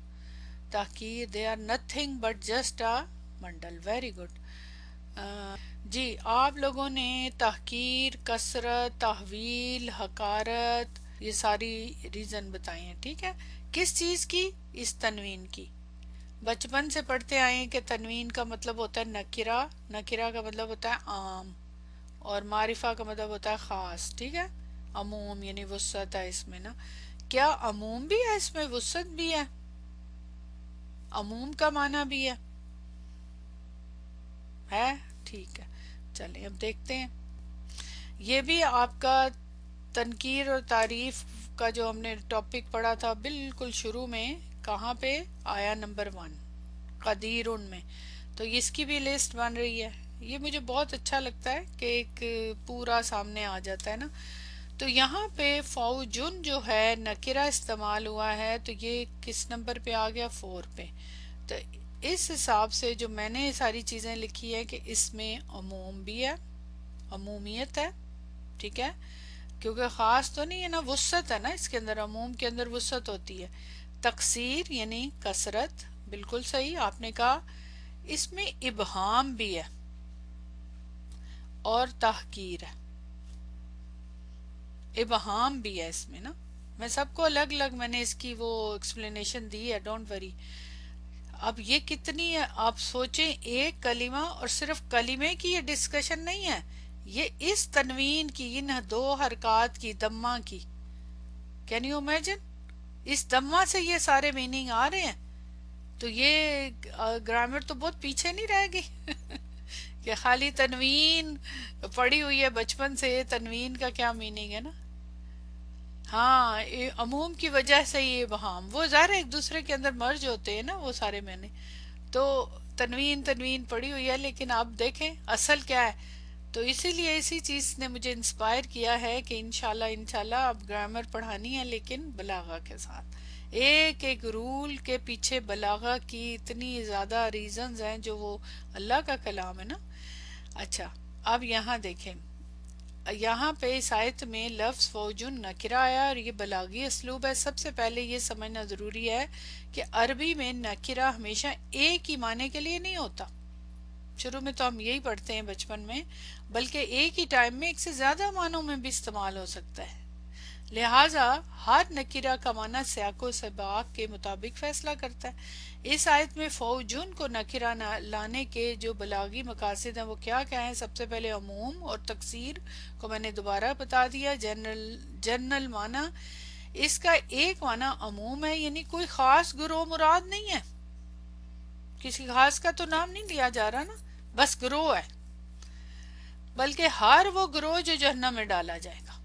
تحقیر. They are nothing but just a mental. Very good. جی، آپ لوگوں نے تحقیر، کثرت، تحویل، حقارت، یہ ساری ریزن بتائی ہیں. ٹھیک ہے، کس چیز کی؟ اس تنوین کی. بچپن سے پڑھتے آئے ہیں کہ تنوین کا مطلب ہوتا ہے نکرہ، نکرہ کا مطلب ہوتا ہے عام، اور معرفہ کا مطلب ہوتا ہے خاص. ٹھیک ہے، عموم یعنی وسعت ہے اس میں نا. کیا عموم بھی ہے اس میں، وسعت بھی ہے؟ عموم کا معنی بھی ہے؟ ٹھیک ہے، چلیں اب دیکھتے ہیں. یہ بھی آپ کا تنکیر اور تعریف کا جو ہم نے ٹاپک پڑھا تھا بالکل شروع میں، کہاں پہ؟ آیا نمبر 1 قدیر میں. تو اس کی بھی لسٹ بن رہی ہے. یہ مجھے بہت اچھا لگتا ہے کہ ایک پورا سامنے آ جاتا ہے نا. تو یہاں پہ فوجن جو ہے نکرہ استعمال ہوا ہے، تو یہ کس نمبر پہ آ گیا؟ 4 پہ. تو اس حساب سے جو میں نے ساری چیزیں لکھی ہے کہ اس میں عموم بھی ہے، عمومیت ہے. ٹھیک ہے، کیونکہ خاص تو نہیں ہے نا، وسعت ہے نا اس کے اندر، عموم کے اندر وسعت ہوتی ہے. تقصیر یعنی کثرت، بالکل صحیح آپ نے کہا. اس میں ابہام بھی ہے اور تحقیر ہے، ابہام بھی ہے اس میں نا. میں سب کو الگ الگ میں نے اس کی وہ ایکسپلینیشن دی ہے، ڈونٹ وری. اب یہ کتنی ہے آپ سوچیں، ایک کلمہ اور صرف کلمے کی یہ ڈسکشن نہیں ہے، یہ اس تنوین کی، ان دو حرکات کی، دمہ کی. Can you imagine? اس دمہ سے یہ سارے میننگ آ رہے ہیں. تو یہ گرامر تو بہت پیچھے نہیں رہ گئی کہ خالی تنوین پڑی ہوئی ہے بچپن سے، تنوین کا کیا میننگ ہے نا. ہاں عموم کی وجہ سے یہ ابہام، وہ ظاہر ہے ایک دوسرے کے اندر مرج ہوتے ہیں نا وہ سارے میں نے. تو تنوین تنوین پڑی ہوئی ہے، لیکن آپ دیکھیں اصل کیا ہے. تو اسی لیے اسی چیز نے مجھے انسپائر کیا ہے کہ انشاءاللہ اب گرامر پڑھانی ہے، لیکن بلاغہ کے ساتھ. ایک ایک رول کے پیچھے بلاغہ کی اتنی زیادہ ریزنز ہیں، جو وہ اللہ کا کلام ہے نا. اچھا، اب یہاں دیکھیں، یہاں پہ اس آیت میں لفظ فوجن نکرہ آیا، اور یہ بلاغی اسلوب ہے. سب سے پہلے یہ سمجھنا ضروری ہے کہ عربی میں نکرہ ہمیشہ ایک ہی معنی کے لیے نہیں ہوتا. شروع میں تو ہم یہی پڑھتے ہیں بچپن میں، بلکہ ایک ہی ٹائم میں ایک سے زیادہ معنوں میں بھی استعمال ہو سکتا ہے. لہٰذا ہر نکرہ کا معنی سیاق و سباق کے مطابق فیصلہ کرتا ہے. اس آیت میں فوجن کو نکرہ لانے کے جو بلاغی مقاصد ہیں وہ کیا کیا ہیں؟ سب سے پہلے عموم اور تکثیر کو میں نے دوبارہ بتا دیا. جنرل معنی، اس کا ایک معنی عموم ہے، یعنی کوئی خاص گروہ مراد نہیں ہے، کسی خاص کا تو نام نہیں لیا جا رہا نا، بس گروہ ہے، بلکہ ہر وہ گروہ جو جہنم میں ڈالا جائے گا.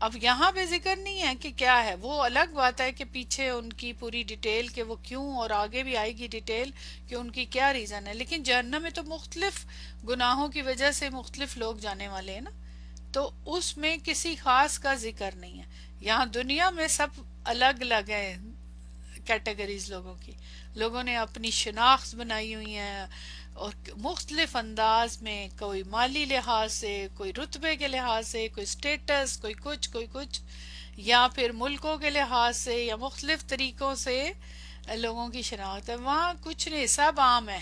اب یہاں پہ ذکر نہیں ہے کہ کیا ہے، وہ الگ بات ہے کہ پیچھے ان کی پوری ڈیٹیل کہ وہ کیوں، اور آگے بھی آئے گی ڈیٹیل کہ ان کی کیا ریزن ہے. لیکن جہنم میں تو مختلف گناہوں کی وجہ سے مختلف لوگ جانے والے ہیں نا، تو اس میں کسی خاص کا ذکر نہیں ہے. یہاں دنیا میں سب الگ الگ ہیں کیٹیگریز لوگوں کی، لوگوں نے اپنی شناخت بنائی ہوئی ہیں، اور مختلف انداز میں، کوئی مالی لحاظ سے، کوئی رتبے کے لحاظ سے، کوئی سٹیٹس، کوئی کچھ کوئی کچھ، یا پھر ملکوں کے لحاظ سے، یا مختلف طریقوں سے لوگوں کی شناخت ہے. وہاں کچھ نہیں، سب عام ہے،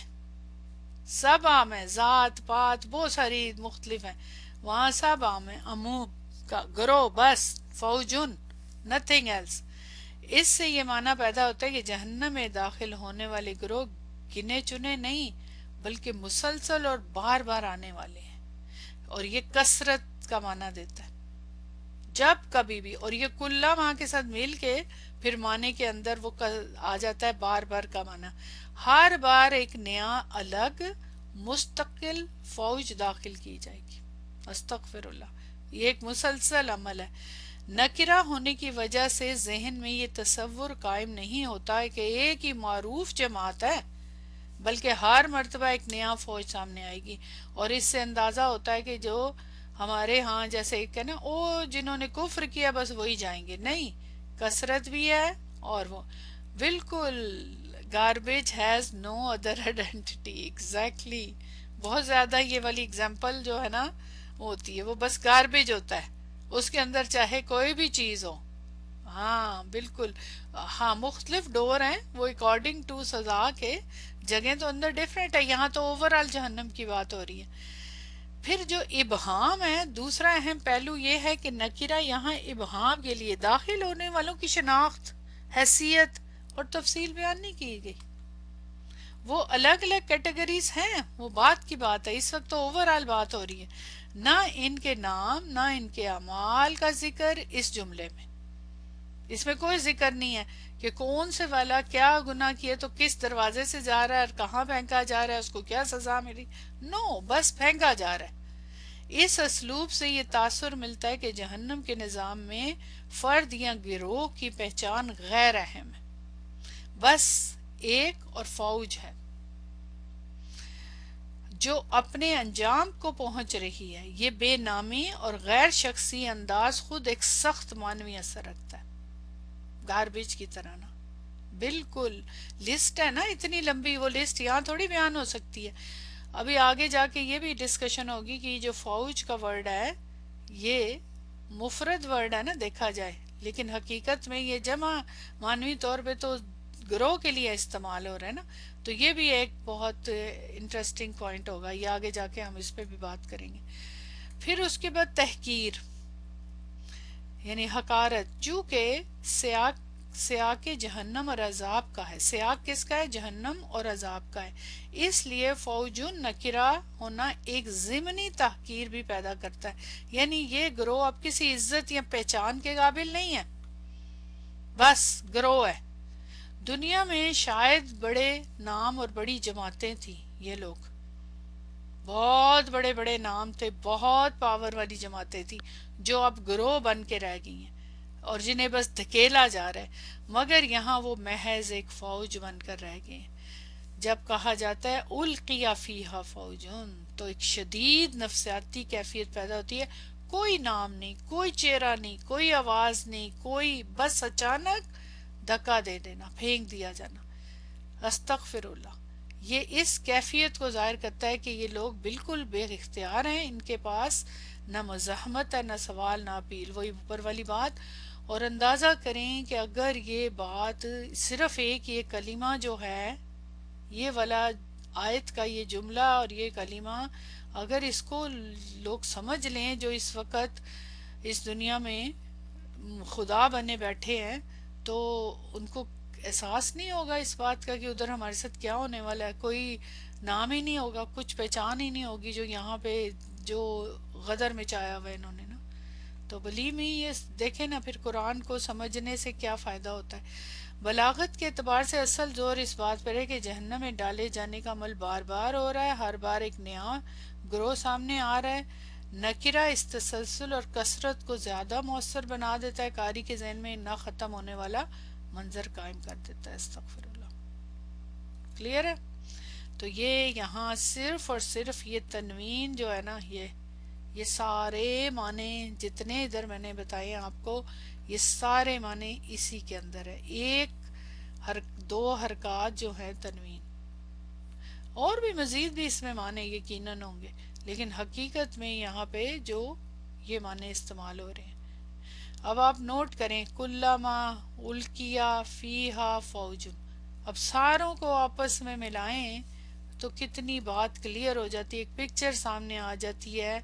سب عام ہے، ذات پات بہت ساری مختلف ہیں، وہاں سب عام ہے. عموم کا گروہ بس، فوجن، نتھنگ ایلس. اس سے یہ معنی پیدا ہوتا ہے کہ جہنم میں داخل ہونے والے گروہ گنے چنے نہیں، بلکہ مسلسل اور بار بار آنے والے ہیں. اور یہ کثرت کا معنی دیتا ہے جب کبھی بھی، اور یہ کلہ وہاں کے ساتھ مل کے پھر معنی کے اندر وہ آ جاتا ہے بار بار کا معنی. ہر بار ایک نیا الگ مستقل فوج داخل کی جائے گی. استغفر اللہ، یہ ایک مسلسل عمل ہے. نکرہ ہونے کی وجہ سے ذہن میں یہ تصور قائم نہیں ہوتا ہے کہ ایک ہی معروف جماعت ہے، بلکہ ہر مرتبہ ایک نیا فوج سامنے آئے گی. اور اس سے اندازہ ہوتا ہے کہ جو ہمارے ہاں جیسے ایک ہے نا، او جنہوں نے کفر کیا بس وہی جائیں گے، نہیں، کثرت بھی ہے. اور وہ بالکل garbage has no other identity, exactly. بہت زیادہ یہ والی اگزامپل جو ہے نا ہوتی ہے، وہ بس گاربیج ہوتا ہے، اس کے اندر چاہے کوئی بھی چیز ہو. ہاں بالکل. ہاں مختلف ڈور ہیں، وہ اکارڈنگ ٹو سزا کے جگہیں تو اندر ڈیفرنٹ ہے. یہاں تو اوورال جہنم کی بات ہو رہی ہے. پھر جو ابہام ہے، دوسرا اہم پہلو یہ ہے کہ نکرہ یہاں ابہام کے لیے داخل ہونے والوں کی شناخت، حیثیت اور تفصیل بیان نہیں کی گئی. وہ الگ الگ کیٹیگریز ہیں، وہ بات کی بات ہے، اس وقت تو اوورال بات ہو رہی ہے. نہ ان کے نام نہ ان کے اعمال کا ذکر اس جملے میں، اس میں کوئی ذکر نہیں ہے کہ کون سے والا کیا گناہ کیا تو کس دروازے سے جا رہا ہے اور کہاں پھینکا جا رہا ہے، اس کو کیا سزا ملی. نو، بس پھینکا جا رہا ہے. اس اسلوب سے یہ تاثر ملتا ہے کہ جہنم کے نظام میں فرد یا گروہ کی پہچان غیر اہم ہے، بس ایک اور فوج ہے جو اپنے انجام کو پہنچ رہی ہے. یہ بے نامی اور غیر شخصی انداز خود ایک سخت معنوی اثر رکھتا ہے، گاربیج کی طرح نا. بالکل لسٹ ہے نا اتنی لمبی، وہ لسٹ یہاں تھوڑی بیان ہو سکتی ہے. ابھی آگے جا کے یہ بھی ڈسکشن ہوگی کہ جو فوج کا ورڈ ہے یہ مفرد ورڈ ہے نا دیکھا جائے، لیکن حقیقت میں یہ جمع معنوی طور پہ تو گروہ کے لیے استعمال ہو رہا ہے نا. تو یہ بھی ایک بہت انٹرسٹنگ پوائنٹ ہوگا، یہ آگے جا کے ہم اس پہ بھی بات کریں گے. پھر اس کے بعد تحقیر. یعنی حقارت، چونکہ سیاق سیاق جہنم اور عذاب کا ہے. سیاق کس کا ہے؟ جہنم اور عذاب کا ہے. اس لیے فوجن نکرہ ہونا ایک ضمنی تحقیر بھی پیدا کرتا ہے. یعنی یہ گروہ اب کسی عزت یا پہچان کے قابل نہیں ہے، بس گروہ ہے. دنیا میں شاید بڑے نام اور بڑی جماعتیں تھیں، یہ لوگ بہت بڑے بڑے نام تھے، بہت پاور والی جماعتیں تھی جو اب گروہ بن کے رہ گئی ہیں اور جنہیں بس دھکیلا جا رہا ہے، مگر یہاں وہ محض ایک فوج بن کر رہ گئے ہیں. جب کہا جاتا ہے القی فیہا فوجن، تو ایک شدید نفسیاتی کیفیت پیدا ہوتی ہے. کوئی نام نہیں، کوئی چہرہ نہیں، کوئی آواز نہیں، کوئی، بس اچانک دھکا دے دینا، پھینک دیا جانا. استغفر اللہ. یہ اس کیفیت کو ظاہر کرتا ہے کہ یہ لوگ بالکل بے اختیار ہیں، ان کے پاس نہ مزاحمت ہے نہ سوال نہ اپیل، وہی اوپر والی بات. اور اندازہ کریں کہ اگر یہ بات صرف ایک یہ کلمہ جو ہے، یہ والا آیت کا یہ جملہ اور یہ کلمہ، اگر اس کو لوگ سمجھ لیں جو اس وقت اس دنیا میں خدا بنے بیٹھے ہیں، تو ان کو احساس نہیں ہوگا اس بات کا کہ ادھر ہمارے ساتھ کیا ہونے والا ہے. کوئی نام ہی نہیں ہوگا، کچھ پہچان ہی نہیں ہوگی جو یہاں پہ جو غدر مچایا ہوا ہے انہوں نے نا. تو بلیو می، یہ دیکھیں نا پھر قرآن کو سمجھنے سے کیا فائدہ ہوتا ہے. بلاغت کے اعتبار سے اصل زور اس بات پر ہے کہ جہنم میں ڈالے جانے کا عمل بار بار ہو رہا ہے، ہر بار ایک نیا گروہ سامنے آ رہا ہے. نکرہ اس تسلسل اور کثرت کو زیادہ مؤثر بنا دیتا ہے، قاری کے ذہن میں نہ ختم ہونے والا منظر قائم کر دیتا ہے. استغفر اللہ. کلیئر ہے؟ تو یہ یہاں صرف اور صرف یہ تنوین جو ہے نا، یہ سارے معنی جتنے ادھر میں نے بتائے آپ کو، یہ سارے معنی اسی کے اندر ہے. ایک دو حرکات جو ہے تنوین، اور بھی مزید بھی اس میں معنی یقیناً ہوں گے، لیکن حقیقت میں یہاں پہ جو یہ معنی استعمال ہو رہے ہیں. اب آپ نوٹ کریں، کلما الکیا فیہا فوجن. اب ساروں کو آپس میں ملائیں تو کتنی بات کلیئر ہو جاتی ہے، ایک پکچر سامنے آ جاتی ہے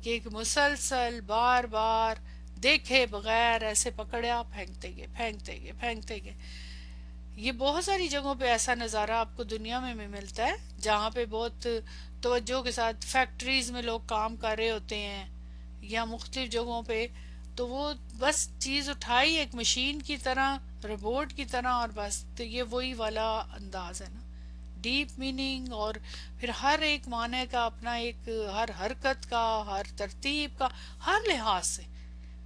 کہ ایک مسلسل بار بار دیکھے بغیر ایسے پکڑیا، پھینکتے گئے پھینکتے گئے پھینکتے گئے. یہ بہت ساری جگہوں پہ ایسا نظارہ آپ کو دنیا میں بھی ملتا ہے جہاں پہ بہت توجہ کے ساتھ فیکٹریز میں لوگ کام کر رہے ہوتے ہیں یا مختلف جگہوں پہ، تو وہ بس چیز اٹھائی ایک مشین کی طرح، روبوٹ کی طرح، اور بس. تو یہ وہی والا انداز ہے نا، ڈیپ میننگ. اور پھر ہر ایک معنی کا اپنا ایک، ہر حرکت کا، ہر ترتیب کا، ہر لحاظ سے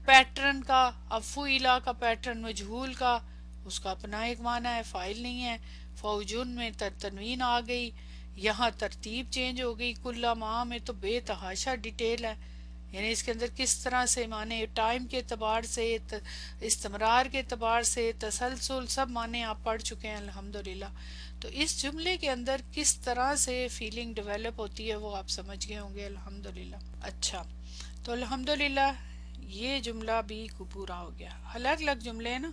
پیٹرن کا، اب فعیلا کا پیٹرن، مجہول کا، اس کا اپنا ایک معنی ہے، فائل نہیں ہے. فوجن میں تنوین آ گئی، یہاں ترتیب چینج ہو گئی. کلا ماہ میں تو بے تحاشا ڈیٹیل ہے، یعنی اس کے اندر کس طرح سے معنی ٹائم کے اعتبار سے، استمرار کے اعتبار سے، تسلسل، سب معنی آپ پڑھ چکے ہیں الحمدللہ. تو اس جملے کے اندر کس طرح سے فیلنگ ڈیولپ ہوتی ہے وہ آپ سمجھ گئے ہوں گے الحمدللہ. اچھا، تو الحمدللہ یہ جملہ بھی پورا ہو گیا. الگ الگ جملے ہیں نا،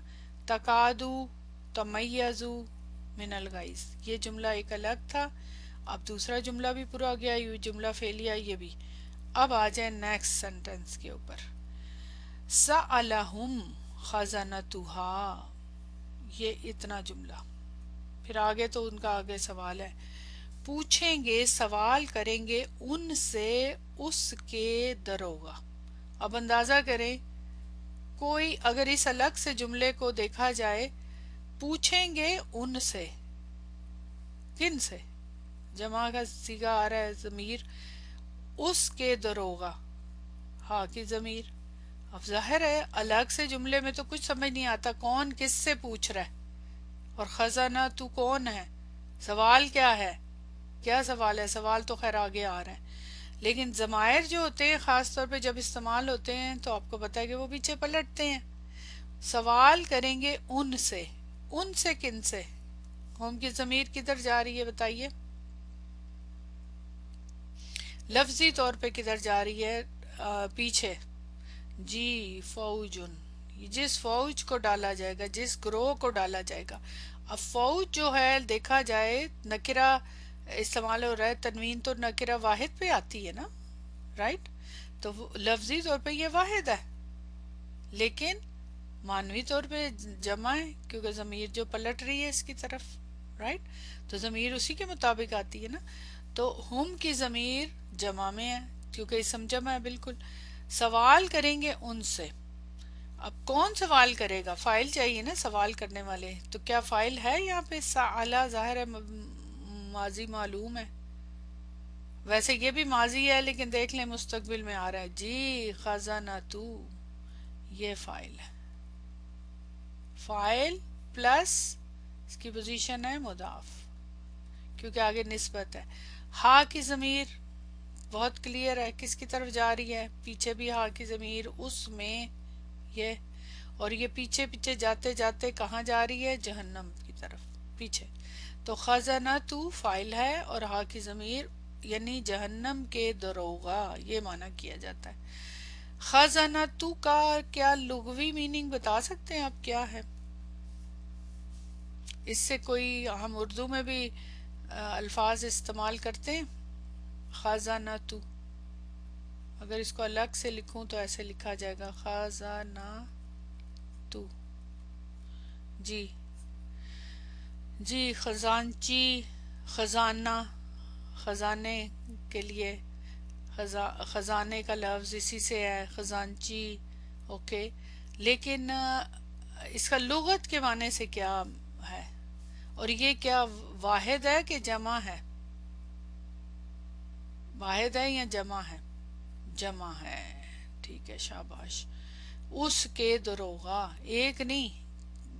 تقادو، تمیزو من الغیظ، یہ جملہ ایک الگ تھا. اب دوسرا جملہ بھی پورا ہو گیا، یہ جملہ فعلیہ یہ بھی. اب آ جائیں نیکسٹ سینٹنس کے اوپر. سألہم خزنتہا، یہ اتنا جملہ، پھر آگے تو ان کا آگے سوال ہے. پوچھیں گے، سوال کریں گے ان سے اس کے دروغہ. اب اندازہ کریں، کوئی اگر اس الگ سے جملے کو دیکھا جائے، پوچھیں گے ان سے، کن سے؟ جمع کا صیغہ آ رہا ہے ضمیر، اس کے دروغہ، ہاں کی ضمیر. اب ظاہر ہے الگ سے جملے میں تو کچھ سمجھ نہیں آتا کون کس سے پوچھ رہا ہے، اور خزانہ تو کون ہے، سوال کیا ہے، کیا سوال ہے. سوال تو خیر آگے آ رہا ہے، لیکن ضمائر جو ہوتے ہیں خاص طور پہ جب استعمال ہوتے ہیں تو آپ کو پتا ہے کہ وہ پیچھے پلٹتے ہیں. سوال کریں گے ان سے کن سے؟ ہم کی ضمیر کدھر جا رہی ہے بتائیے، لفظی طور پہ کدھر جا رہی ہے؟ پیچھے جی، فوجن، جس فوج کو ڈالا جائے گا، جس گروہ کو ڈالا جائے گا. اب فوج جو ہے دیکھا جائے نکرہ استعمال ہو رہا ہے، تنوین تو نکرہ واحد پہ آتی ہے نا، رائٹ؟ تو لفظی طور پہ یہ واحد ہے، لیکن معنوی طور پہ جمع ہے کیونکہ ضمیر جو پلٹ رہی ہے اس کی طرف، رائٹ؟ تو ضمیر اسی کے مطابق آتی ہے نا. تو ہم کی ضمیر جمع میں ہے کیونکہ اسم جمع ہے بالکل. سوال کریں گے ان سے. اب کون سوال کرے گا؟ فائل چاہیے نا سوال کرنے والے. تو کیا فائل ہے یہاں پہ؟ سألہ ظاہر ہے ماضی معلوم ہے. ویسے یہ بھی ماضی ہے لیکن دیکھ لیں مستقبل میں آ رہا ہے جی. خزانہ یہ فائل ہے. فائل پلس اس کی پوزیشن ہے مضاف کیونکہ آگے نسبت ہے. ہا کی ضمیر بہت کلیئر ہے کس کی طرف جا رہی ہے؟ پیچھے بھی ہا کی ضمیر اس میں یہ، اور یہ پیچھے پیچھے جاتے جاتے کہاں جا رہی ہے؟ جہنم کی طرف پیچھے. تو خزانہ تو فائل ہے اور ہا کی ضمیر یعنی جہنم کے دروغہ یہ معنی کیا جاتا ہے. خزانہ تو کا کیا لغوی میننگ بتا سکتے ہیں آپ کیا ہے؟ اس سے کوئی ہم اردو میں بھی الفاظ استعمال کرتے ہیں. خزانہ تو اگر اس کو الگ سے لکھوں تو ایسے لکھا جائے گا خزانہ تو. جی جی خزانچی، خزانہ، خزانے کے لیے خزانے کا لفظ اسی سے ہے خزانچی. اوکے لیکن اس کا لغت کے معنی سے کیا ہے؟ اور یہ کیا واحد ہے کہ جمع ہے؟ واحد ہے یا جمع ہے؟ جمع ہے. ٹھیک ہے شاباش. اس کے دروغہ ایک نہیں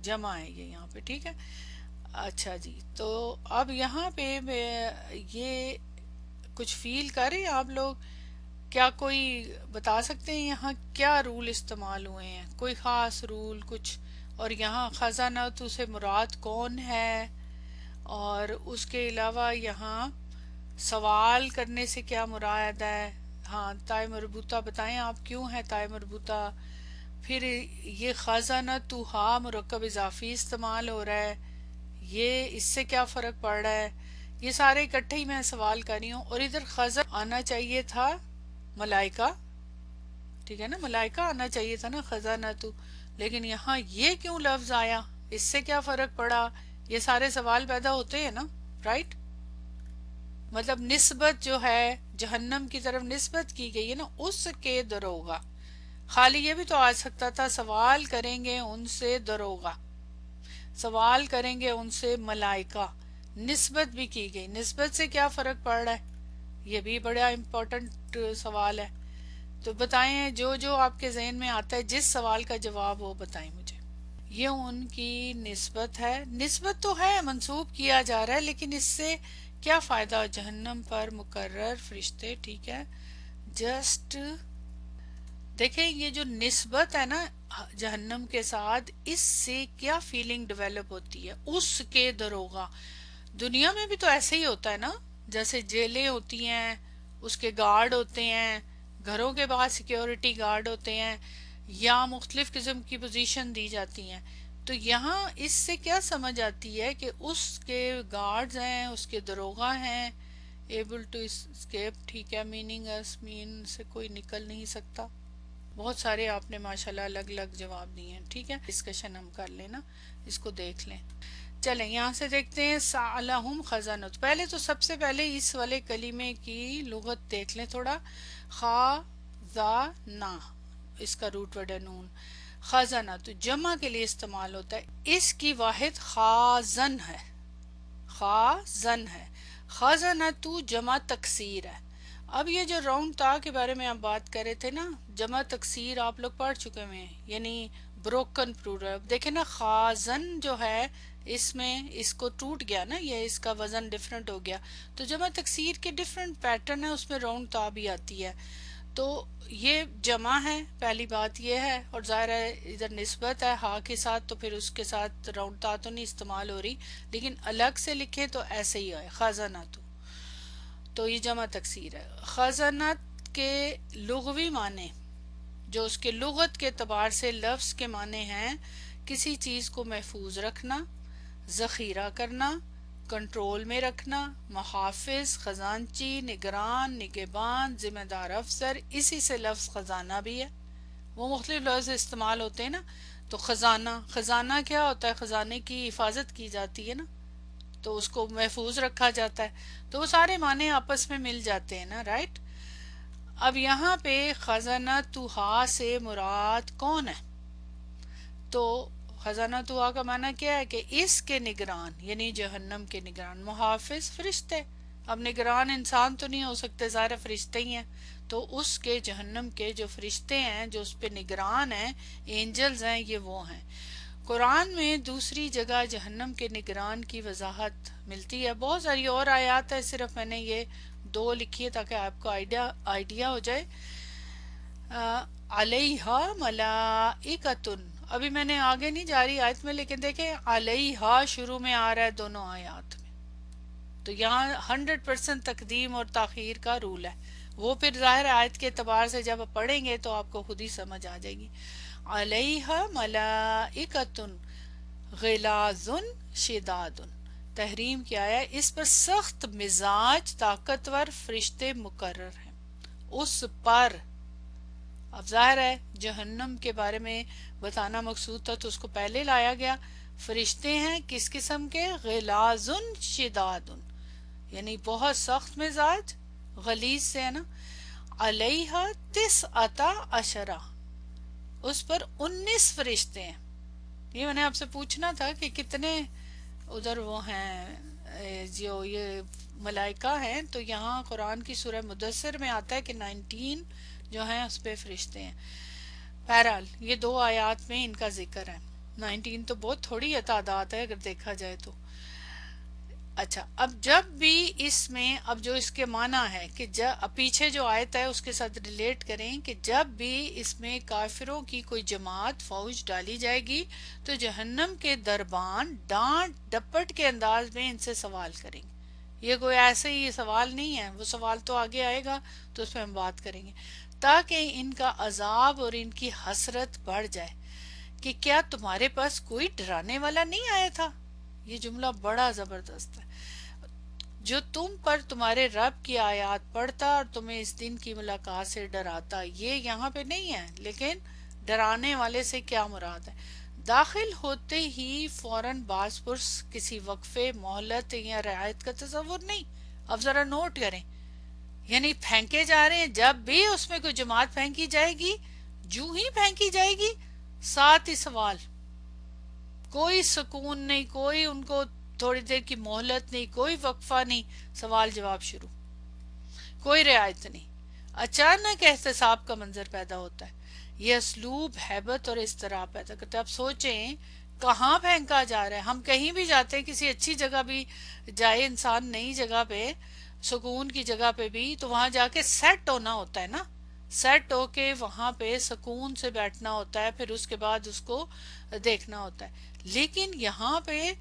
جمع ہے یہ یہاں پہ. ٹھیک ہے اچھا جی. تو اب یہاں پہ یہ کچھ فیل کریں آپ لوگ. کیا کوئی بتا سکتے ہیں یہاں کیا رول استعمال ہوئے ہیں؟ کوئی خاص رول کچھ؟ اور یہاں خزانہ تو سے مراد کون ہے؟ اور اس کے علاوہ یہاں سوال کرنے سے کیا مراد ہے؟ ہاں تائے مربوطہ بتائیں آپ کیوں ہے تائے مربوطہ. پھر یہ خزانہ تو ہا مرکب اضافی استعمال ہو رہا ہے یہ اس سے کیا فرق پڑ رہا ہے؟ یہ سارے اکٹھے ہی میں سوال کر رہی ہوں. اور ادھر خزر آنا چاہیے تھا ملائکہ. ٹھیک ہے نا ملائکہ آنا چاہیے تھا نا خزانہ تو. لیکن یہاں یہ کیوں لفظ آیا؟ اس سے کیا فرق پڑا؟ یہ سارے سوال پیدا ہوتے ہیں نا، رائٹ؟ مطلب نسبت جو ہے جہنم کی طرف نسبت کی گئی ہے نا اس کے دروغہ. خالی یہ بھی تو آ سکتا تھا سوال کریں گے ان سے دروغہ، سوال کریں گے ان سے ملائکہ. نسبت بھی کی گئی. نسبت سے کیا فرق پڑ رہا ہے؟ یہ بھی بڑا امپورٹنٹ سوال ہے. تو بتائیں جو آپ کے ذہن میں آتا ہے جس سوال کا جواب ہو بتائیں مجھے. یہ ان کی نسبت ہے. نسبت تو ہے منسوب کیا جا رہا ہے لیکن اس سے کیا فائدہ؟ جہنم پر مقرر فرشتے. ٹھیک ہے جسٹ دیکھیں یہ جو نسبت ہے نا جہنم کے ساتھ اس سے کیا فیلنگ ڈیولپ ہوتی ہے؟ اس کے دروغہ. دنیا میں بھی تو ایسے ہی ہوتا ہے نا، جیسے جیلیں ہوتی ہیں اس کے گارڈ ہوتے ہیں، گھروں کے باہر سیکیورٹی گارڈ ہوتے ہیں یا مختلف قسم کی پوزیشن دی جاتی ہیں. تو یہاں اس سے کیا سمجھ آتی ہے کہ اس کے گارڈز ہیں اس کے دروغہ ہیں ایبل ٹو اسکیپ. ٹھیک ہے میننگ اس مین سے کوئی نکل نہیں سکتا. بہت سارے آپ نے ماشاءاللہ الگ الگ جواب دیے ہیں. ٹھیک ہے ڈسکشن ہم کر لیں نا، اس کو دیکھ لیں. چلیں یہاں سے دیکھتے ہیں سألہم خزانۃ. پہلے تو سب سے پہلے اس والے کلمے کی لغت دیکھ لیں تھوڑا. خازانہ اس کا روٹ ورڈ ہے نون. خزانہ تو جمع کے لیے استعمال ہوتا ہے. اس کی واحد خازن ہے، خازن ہے. خزانہ تو جمع تکسیر ہے. اب یہ جو راؤنڈ تا کے بارے میں آپ بات کر رہے تھے نا، جمع تکسیر آپ لوگ پڑھ چکے ہیں یعنی بروکن پلورل. دیکھیں نا خازن جو ہے اس میں اس کو ٹوٹ گیا نا، یہ اس کا وزن ڈیفرنٹ ہو گیا. تو جمع تکسیر کے ڈیفرنٹ پیٹرن ہے اس میں راؤنڈ تا بھی آتی ہے. تو یہ جمع ہے پہلی بات یہ ہے، اور ظاہر ہے ادھر نسبت ہے ہا کے ساتھ تو پھر اس کے ساتھ راؤنڈ تا تو نہیں استعمال ہو رہی، لیکن الگ سے لکھیں تو ایسے ہی ہے خزانہ تو یہ جمع تکسیر ہے. خزانت کے لغوی معنی جو اس کے لغت کے اعتبار سے لفظ کے معنی ہیں کسی چیز کو محفوظ رکھنا، ذخیرہ کرنا، کنٹرول میں رکھنا، محافظ، خزانچی، نگران، نگہبان، ذمہ دار افسر. اسی سے لفظ خزانہ بھی ہے. وہ مختلف لفظ استعمال ہوتے ہیں نا. تو خزانہ، خزانہ کیا ہوتا ہے؟ خزانے کی حفاظت کی جاتی ہے نا، تو اس کو محفوظ رکھا جاتا ہے. تو وہ سارے معنی آپس میں مل جاتے ہیں نا، رائٹ. اب یہاں پہ خزانہ توہا سے مراد کون ہے؟ تو خزانہ توہا کا معنی کیا ہے کہ اس کے نگران، یعنی جہنم کے نگران، محافظ فرشتے. اب نگران انسان تو نہیں ہو سکتے، ظاہر فرشتے ہی ہیں. تو اس کے جہنم کے جو فرشتے ہیں جو اس پہ نگران ہیں، اینجلز ہیں، یہ وہ ہیں. قرآن میں دوسری جگہ جہنم کے نگران کی وضاحت ملتی ہے. بہت ساری اور آیات ہے، صرف میں نے یہ دو لکھی ہے تاکہ آپ کو آئیڈیا ہو جائے. علیہا ملائکتن، ابھی میں نے آگے نہیں جا رہی آیت میں، لیکن دیکھیں علیہا شروع میں آ رہا ہے دونوں آیات میں. تو یہاں 100% تقدیم اور تاخیر کا رول ہے. وہ پھر ظاہر آیت کے اعتبار سے جب آپ پڑھیں گے تو آپ کو خود ہی سمجھ آ جائے گی. علیہا ملائکتن غلاظن شدادن، تحریم کیا ہے؟ اس پر سخت مزاج طاقتور فرشتے مقرر ہیں. اس پر، اب ظاہر ہے جہنم کے بارے میں بتانا مقصود تھا تو اس کو پہلے لایا گیا. فرشتے ہیں کس قسم کے؟ غلاظن شدادن، یعنی بہت سخت مزاج، غلیظ سے ہے نا. علیہا تسعۃ عشرہ، اس پر 19 فرشتے ہیں. یہ میں نے آپ سے پوچھنا تھا کہ کتنے ادھر وہ ہیں جو یہ ملائکہ ہیں، تو یہاں قرآن کی سورہ مدثر میں آتا ہے کہ 19 جو ہیں اس پہ فرشتے ہیں. بہرحال یہ دو آیات میں ان کا ذکر ہے. 19 تو بہت تھوڑی تعداد ہے اگر دیکھا جائے تو. اچھا، اب جب بھی اس میں، اب جو اس کے معنی ہے کہ پیچھے جو آیت ہے اس کے ساتھ ریلیٹ کریں کہ جب بھی اس میں کافروں کی کوئی جماعت فوج ڈالی جائے گی تو جہنم کے دربان ڈانٹ ڈپٹ کے انداز میں ان سے سوال کریں گے. یہ کوئی ایسے ہی سوال نہیں ہے، وہ سوال تو آگے آئے گا تو اس پہ ہم بات کریں گے، تاکہ ان کا عذاب اور ان کی حسرت بڑھ جائے کہ کیا تمہارے پاس کوئی ڈرانے والا نہیں آیا تھا. یہ جملہ بڑا زبردست ہے. جو تم پر تمہارے رب کی آیات پڑھتا اور تمہیں اس دن کی ملاقات سے ڈراتا. یہ یہاں پہ نہیں ہے، لیکن ڈرانے والے سے کیا مراد ہے؟ داخل ہوتے ہی فوراً باز پرس، کسی وقفے، مہلت یا رعایت کا تصور نہیں. اب ذرا نوٹ کریں، یعنی پھینکے جا رہے ہیں. جب بھی اس میں کوئی جماعت پھینکی جائے گی، جو ہی پھینکی جائے گی ساتھ ہی سوال. کوئی سکون نہیں، کوئی ان کو تھوڑی دیر کی مہلت نہیں، کوئی وقفہ نہیں، سوال جواب شروع، کوئی رعایت نہیں. اچانک احتساب کا منظر پیدا ہوتا ہے. یہ اسلوب ہیبت اور اضطراب پیدا کرتا ہے. آپ سوچیں کہاں پھینکا جا رہا ہے. ہم کہیں بھی جاتے ہیں، کسی اچھی جگہ بھی جائے انسان، نئی جگہ پہ، سکون کی جگہ پہ بھی، تو وہاں جا کے سیٹ ہونا ہوتا ہے نا، سیٹ ہو کے وہاں پہ سکون سے بیٹھنا ہوتا ہے، پھر اس کے بعد اس کو دیکھنا ہوتا ہے. لیکن یہاں پہ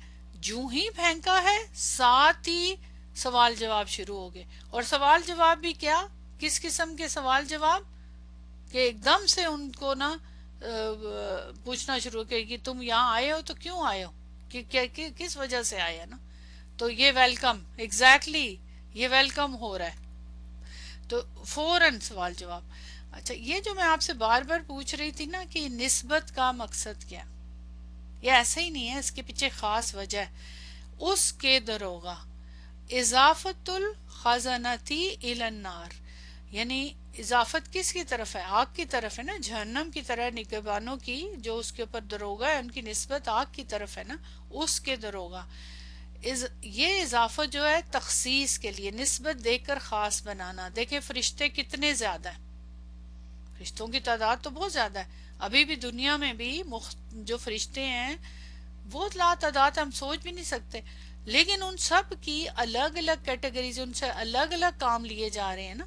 جو ہی پھینکا ہے ساتھ ہی سوال جواب شروع ہو گئے. اور سوال جواب بھی کیا، کس قسم کے سوال جواب؟ کہ ایک دم سے ان کو نا پوچھنا شروع کہ تم یہاں آئے ہو تو کیوں آئے ہو، کس وجہ سے آئے نا. تو یہ ویلکم، ایگزیکٹلی یہ ویلکم ہو رہا ہے، تو فوراً سوال جواب. اچھا، یہ جو میں آپ سے بار بار پوچھ رہی تھی نا کہ نسبت کا مقصد کیا، یہ ایسا ہی نہیں ہے، اس کے پیچھے خاص وجہ ہے. اس کے دروغہ اضافت الخزنتی الی النار، یعنی اضافت کس کی طرف ہے؟ آگ کی طرف ہے نا. جہنم کی طرح نگہبانوں کی جو اس کے اوپر دروغہ ہے ان کی نسبت آگ کی طرف ہے نا، اس کے دروغہ. یہ اضافت جو ہے تخصیص کے لیے، نسبت دے کر خاص بنانا. دیکھیں فرشتے کتنے زیادہ ہیں، فرشتوں کی تعداد تو بہت زیادہ ہے. ابھی بھی دنیا میں بھی جو فرشتے ہیں بہت لا تعداد، ہم سوچ بھی نہیں سکتے. لیکن ان سب کی الگ الگ کیٹیگریز، ان سے الگ الگ کام لیے جا رہے ہیں نا.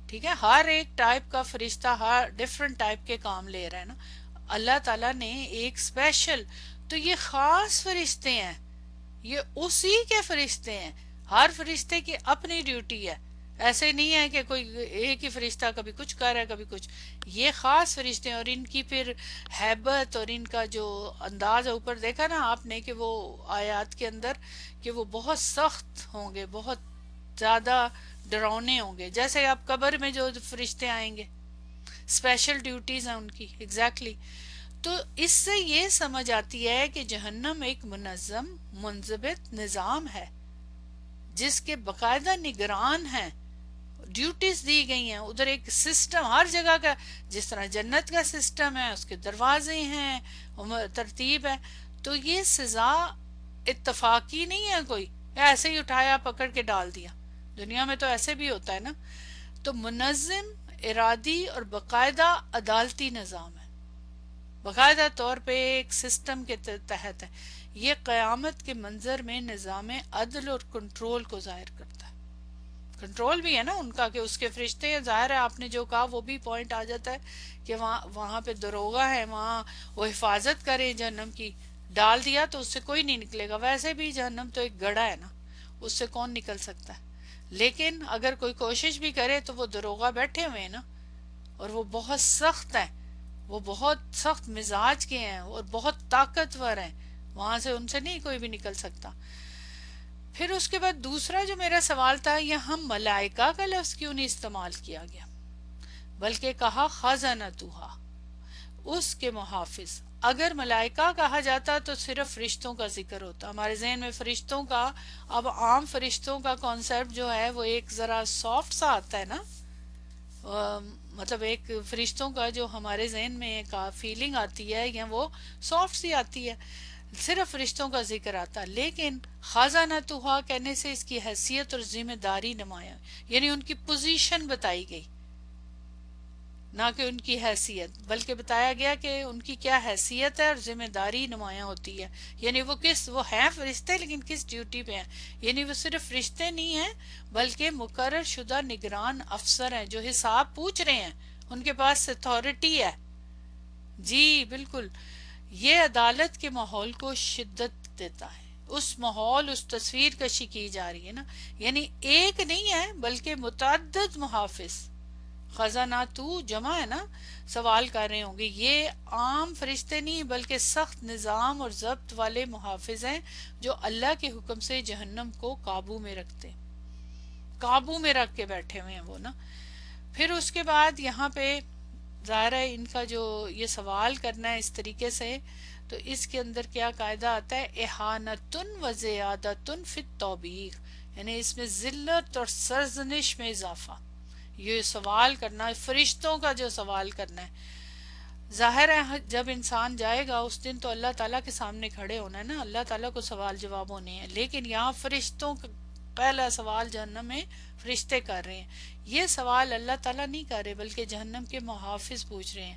ٹھیک ہے، ہر ایک ٹائپ کا فرشتہ ہر ڈیفرنٹ ٹائپ کے کام لے رہا ہے نا. اللہ تعالیٰ نے ایک اسپیشل، تو یہ خاص فرشتے ہیں، یہ اسی کے فرشتے ہیں. ہر فرشتے کی اپنی ڈیوٹی ہے. ایسے نہیں ہے کہ کوئی ایک ہی فرشتہ کبھی کچھ کر رہا ہے کبھی کچھ. یہ خاص فرشتے ہیں، اور ان کی پھر ہیبت اور ان کا جو انداز ہے، اوپر دیکھا نا آپ نے کہ وہ آیات کے اندر کہ وہ بہت سخت ہوں گے، بہت زیادہ ڈراؤنے ہوں گے. جیسے آپ قبر میں جو فرشتے آئیں گے اسپیشل ڈیوٹیز ہیں ان کی. ایگزیکٹلی. تو اس سے یہ سمجھ آتی ہے کہ جہنم ایک منظم منضبط نظام ہے جس کے باقاعدہ نگران ہیں، ڈیوٹیز دی گئی ہیں ادھر، ایک سسٹم ہر جگہ کا، جس طرح جنت کا سسٹم ہے، اس کے دروازے ہیں، ترتیب ہے. تو یہ سزا اتفاقی نہیں ہے کوئی، ایسے ہی اٹھایا پکڑ کے ڈال دیا. دنیا میں تو ایسے بھی ہوتا ہے نا. تو منظم، ارادی اور باقاعدہ عدالتی نظام ہے، باقاعدہ طور پہ ایک سسٹم کے تحت ہے. یہ قیامت کے منظر میں نظام عدل اور کنٹرول کو ظاہر کرتا ہے. کنٹرول بھی ہے نا ان کا، کہ اس کے فرشتے، ظاہر ہے آپ نے جو کہا وہ بھی پوائنٹ آ جاتا ہے کہ وہاں پہ دروغہ ہے، وہاں وہ حفاظت کرے جہنم کی. ڈال دیا تو اس سے کوئی نہیں نکلے گا. ویسے بھی جہنم تو ایک گڑھا ہے نا، اس سے کون نکل سکتا ہے. لیکن اگر کوئی کوشش بھی کرے تو وہ دروغہ بیٹھے ہوئے ہیں نا، اور وہ بہت سخت ہیں، وہ بہت سخت مزاج کے ہیں اور بہت طاقتور ہیں، وہاں سے ان سے نہیں کوئی بھی نکل سکتا. پھر اس کے بعد دوسرا جو میرا سوال تھا، یہاں ملائکہ کا لفظ کیوں نہیں استعمال کیا گیا، بلکہ کہا خزنتھا، اس کے محافظ. اگر ملائکہ کہا جاتا تو صرف فرشتوں کا ذکر ہوتا. ہمارے ذہن میں فرشتوں کا، اب عام فرشتوں کا کانسیپٹ جو ہے وہ ایک ذرا سافٹ سا آتا ہے نا، مطلب ایک فرشتوں کا جو ہمارے ذہن میں ایک فیلنگ آتی ہے یا وہ سافٹ سی آتی ہے، صرف فرشتوں کا ذکر آتا. لیکن خزانتھا کہنے سے اس کی حیثیت اور ذمہ داری نمایاں، یعنی ان کی پوزیشن بتائی گئی، نہ کہ ان کی حیثیت، بلکہ بتایا گیا کہ ان کی کیا حیثیت ہے اور ذمہ داری نمایاں ہوتی ہے. یعنی وہ ہیں فرشتے لیکن کس ڈیوٹی پہ ہیں. یعنی وہ صرف فرشتے نہیں ہیں بلکہ مقرر شدہ نگران افسر ہیں جو حساب پوچھ رہے ہیں، ان کے پاس اتھارٹی ہے. جی بالکل. یہ عدالت کے ماحول کو شدت دیتا ہے. اس ماحول، اس تصویر کشی کی جا رہی ہے نا، یعنی ایک نہیں ہے بلکہ متعدد محافظ. خزاناتو جمع ہے نا، سوال کر رہے ہوں گے، یہ عام فرشتے نہیں بلکہ سخت نظام اور ضبط والے محافظ ہیں جو اللہ کے حکم سے جہنم کو قابو میں رکھتے، قابو میں رکھ کے بیٹھے ہوئے ہیں وہ نا. پھر اس کے بعد یہاں پہ ظاہر ہے ان کا جو یہ سوال کرنا ہے اس طریقے سے، تو اس کے اندر کیا قاعدہ آتا ہے، احانتن و زیادتن فی التوبیخ، یعنی اس میں ذلت اور سرزنش میں اضافہ. یہ سوال کرنا فرشتوں کا جو سوال کرنا ہے، ظاہر ہے جب انسان جائے گا اس دن تو اللہ تعالیٰ کے سامنے کھڑے ہونا ہے نا، اللہ تعالیٰ کو سوال جواب ہونے ہیں. لیکن یہاں فرشتوں کا پہلا سوال جہنم میں فرشتے کر رہے ہیں. یہ سوال اللہ تعالیٰ نہیں کر رہے بلکہ جہنم کے محافظ پوچھ رہے ہیں.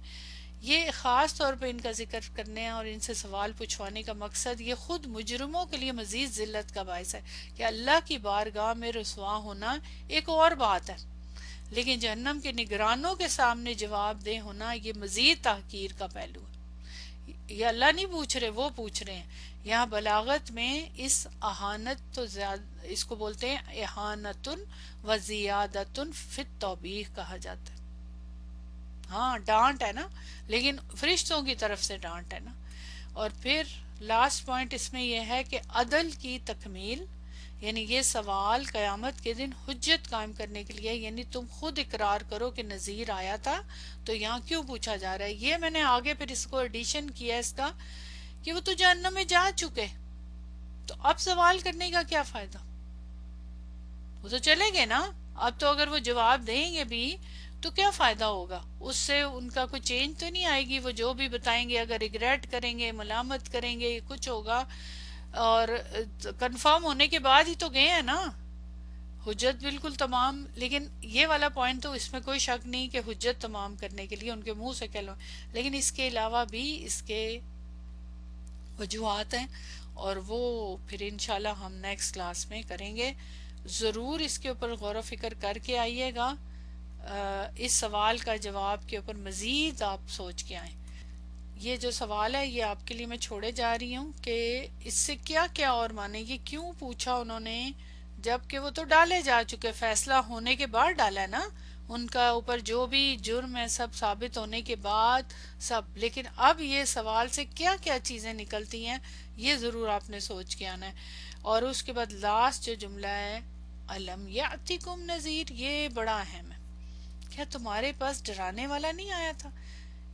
یہ خاص طور پہ ان کا ذکر کرنے اور ان سے سوال پوچھوانے کا مقصد یہ خود مجرموں کے لیے مزید ذلت کا باعث ہے کہ اللہ کی بارگاہ میں رسوا ہونا ایک اور بات ہے، لیکن جہنم کے نگرانوں کے سامنے جواب دہ ہونا یہ مزید تحقیر کا پہلو ہے. یہ اللہ نہیں پوچھ رہے، وہ پوچھ رہے ہیں. یہاں بلاغت میں اس اہانت تو اس کو بولتے ہیں احانتن و زیادتن فی التوبیخ کہا جاتا ہے. ہاں ڈانٹ ہے نا، لیکن فرشتوں کی طرف سے ڈانٹ ہے نا. اور پھر لاسٹ پوائنٹ اس میں یہ ہے کہ عدل کی تکمیل، یعنی یہ سوال قیامت کے دن حجت قائم کرنے کے لیے، یعنی تم خود اقرار کرو کہ نذیر آیا تھا تو یہاں کیوں پوچھا جا رہا ہے. یہ میں نے آگے پھر اس کو ایڈیشن کیا اس کا کہ وہ تو جہنم میں جا چکے، تو اب سوال کرنے کا کیا فائدہ، وہ تو چلے گئے نا. اب تو اگر وہ جواب دیں گے بھی تو کیا فائدہ ہوگا، اس سے ان کا کوئی چینج تو نہیں آئے گی. وہ جو بھی بتائیں گے اگر ریگریٹ کریں گے، ملامت کریں گے، کچھ ہوگا، اور کنفرم ہونے کے بعد ہی تو گئے ہیں نا. حجت بالکل تمام، لیکن یہ والا پوائنٹ تو اس میں کوئی شک نہیں کہ حجت تمام کرنے کے لیے ان کے منہ سے کہہ لو، لیکن اس کے علاوہ بھی اس کے وجوہات ہیں، اور وہ پھر انشاءاللہ ہم نیکسٹ کلاس میں کریں گے. ضرور اس کے اوپر غور و فکر کر کے آئیے گا، اس سوال کا جواب کے اوپر مزید آپ سوچ کے آئیں. یہ جو سوال ہے یہ آپ کے لیے میں چھوڑے جا رہی ہوں کہ اس سے کیا کیا اور مانے، یہ کیوں پوچھا انہوں نے، جبکہ وہ تو ڈالے جا چکے، فیصلہ ہونے کے بعد ڈالا ہے نا، ان کا اوپر جو بھی جرم ہے سب ثابت ہونے کے بعد سب. لیکن اب یہ سوال سے کیا کیا چیزیں نکلتی ہیں یہ ضرور آپ نے سوچ کے آنا ہے. اور اس کے بعد لاسٹ جو جملہ ہے الم یاتکم نذیر، یہ بڑا اہم ہے کیا تمہارے پاس ڈرانے والا نہیں آیا تھا؟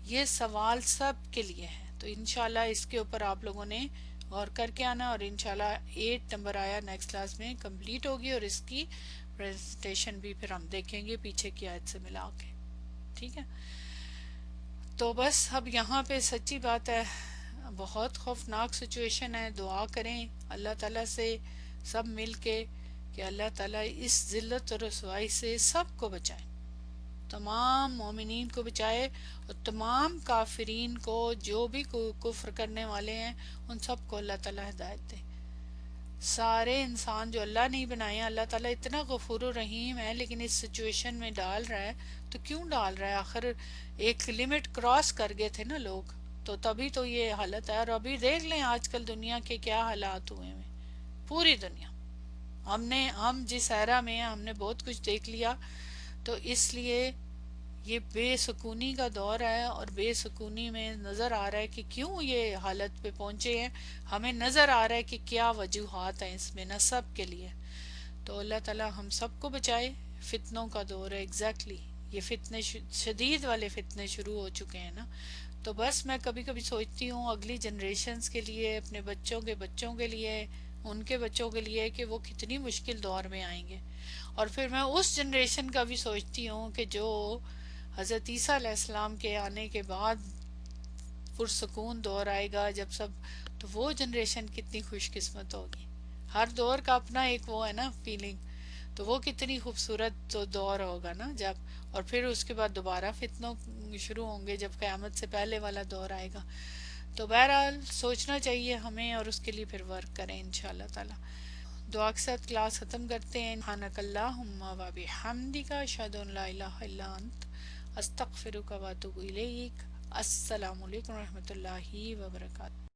یہ سوال سب کے لیے ہے، تو انشاءاللہ اس کے اوپر آپ لوگوں نے غور کر کے آنا، اور انشاءاللہ 8 نمبر آیا نیکسٹ کلاس میں کمپلیٹ ہوگی، اور اس کی پریزنٹیشن بھی پھر ہم دیکھیں گے پیچھے کی آیت سے ملا کے، ٹھیک ہے؟ تو بس اب یہاں پہ سچی بات ہے، بہت خوفناک سچویشن ہے، دعا کریں اللہ تعالیٰ سے سب مل کے کہ اللہ تعالیٰ اس ذلت اور رسوائی سے سب کو بچائے، تمام مومنین کو بچائے، اور تمام کافرین کو، جو بھی کفر کرنے والے ہیں ان سب کو اللہ تعالیٰ ہدایت دے۔ سارے انسان جو اللہ نہیں بنائے ہیں، اللہ تعالیٰ اتنا غفور و رحیم ہے لیکن اس سچویشن میں ڈال رہا ہے، تو کیوں ڈال رہا ہے؟ آخر ایک لمٹ کراس کر گئے تھے نا لوگ، تو تبھی تو یہ حالت ہے۔ اور ابھی دیکھ لیں آج کل دنیا کے کیا حالات ہوئے ہیں، پوری دنیا، ہم جس ایرا میں ہیں ہم نے بہت کچھ دیکھ لیا، تو اس لیے یہ بے سکونی کا دور ہے، اور بے سکونی میں نظر آ رہا ہے کہ کیوں یہ حالت پہ پہنچے ہیں، ہمیں نظر آ رہا ہے کہ کیا وجوہات ہیں اس میں نا سب کے لیے۔ تو اللہ تعالی ہم سب کو بچائے، فتنوں کا دور ہے ایگزیکٹلی، یہ فتنے شدید والے فتنے شروع ہو چکے ہیں نا۔ تو بس میں کبھی کبھی سوچتی ہوں اگلی جنریشنز کے لیے، اپنے بچوں کے بچوں کے لیے، ان کے بچوں کے لیے، کہ وہ کتنی مشکل دور میں آئیں گے۔ اور پھر میں اس جنریشن کا بھی سوچتی ہوں کہ جو حضرت عیسیٰ علیہ السلام کے آنے کے بعد پرسکون دور آئے گا جب سب، تو وہ جنریشن کتنی خوش قسمت ہوگی۔ ہر دور کا اپنا ایک وہ ہے نا فیلنگ، تو وہ کتنی خوبصورت دور ہوگا نا جب، اور پھر اس کے بعد دوبارہ فتنوں شروع ہوں گے جب قیامت سے پہلے والا دور آئے گا۔ تو بہرحال سوچنا چاہیے ہمیں، اور اس کے لیے پھر ورک کریں انشاءاللہ تعالی۔ دعا کے ساتھ کلاس ختم کرتے ہیں۔ سبحانک اللہم و بحمدک، اشہد ان لا الہ الا انت، استغفرک و اتوب الیک۔ السلام علیکم و رحمۃ اللہ وبرکاتہ۔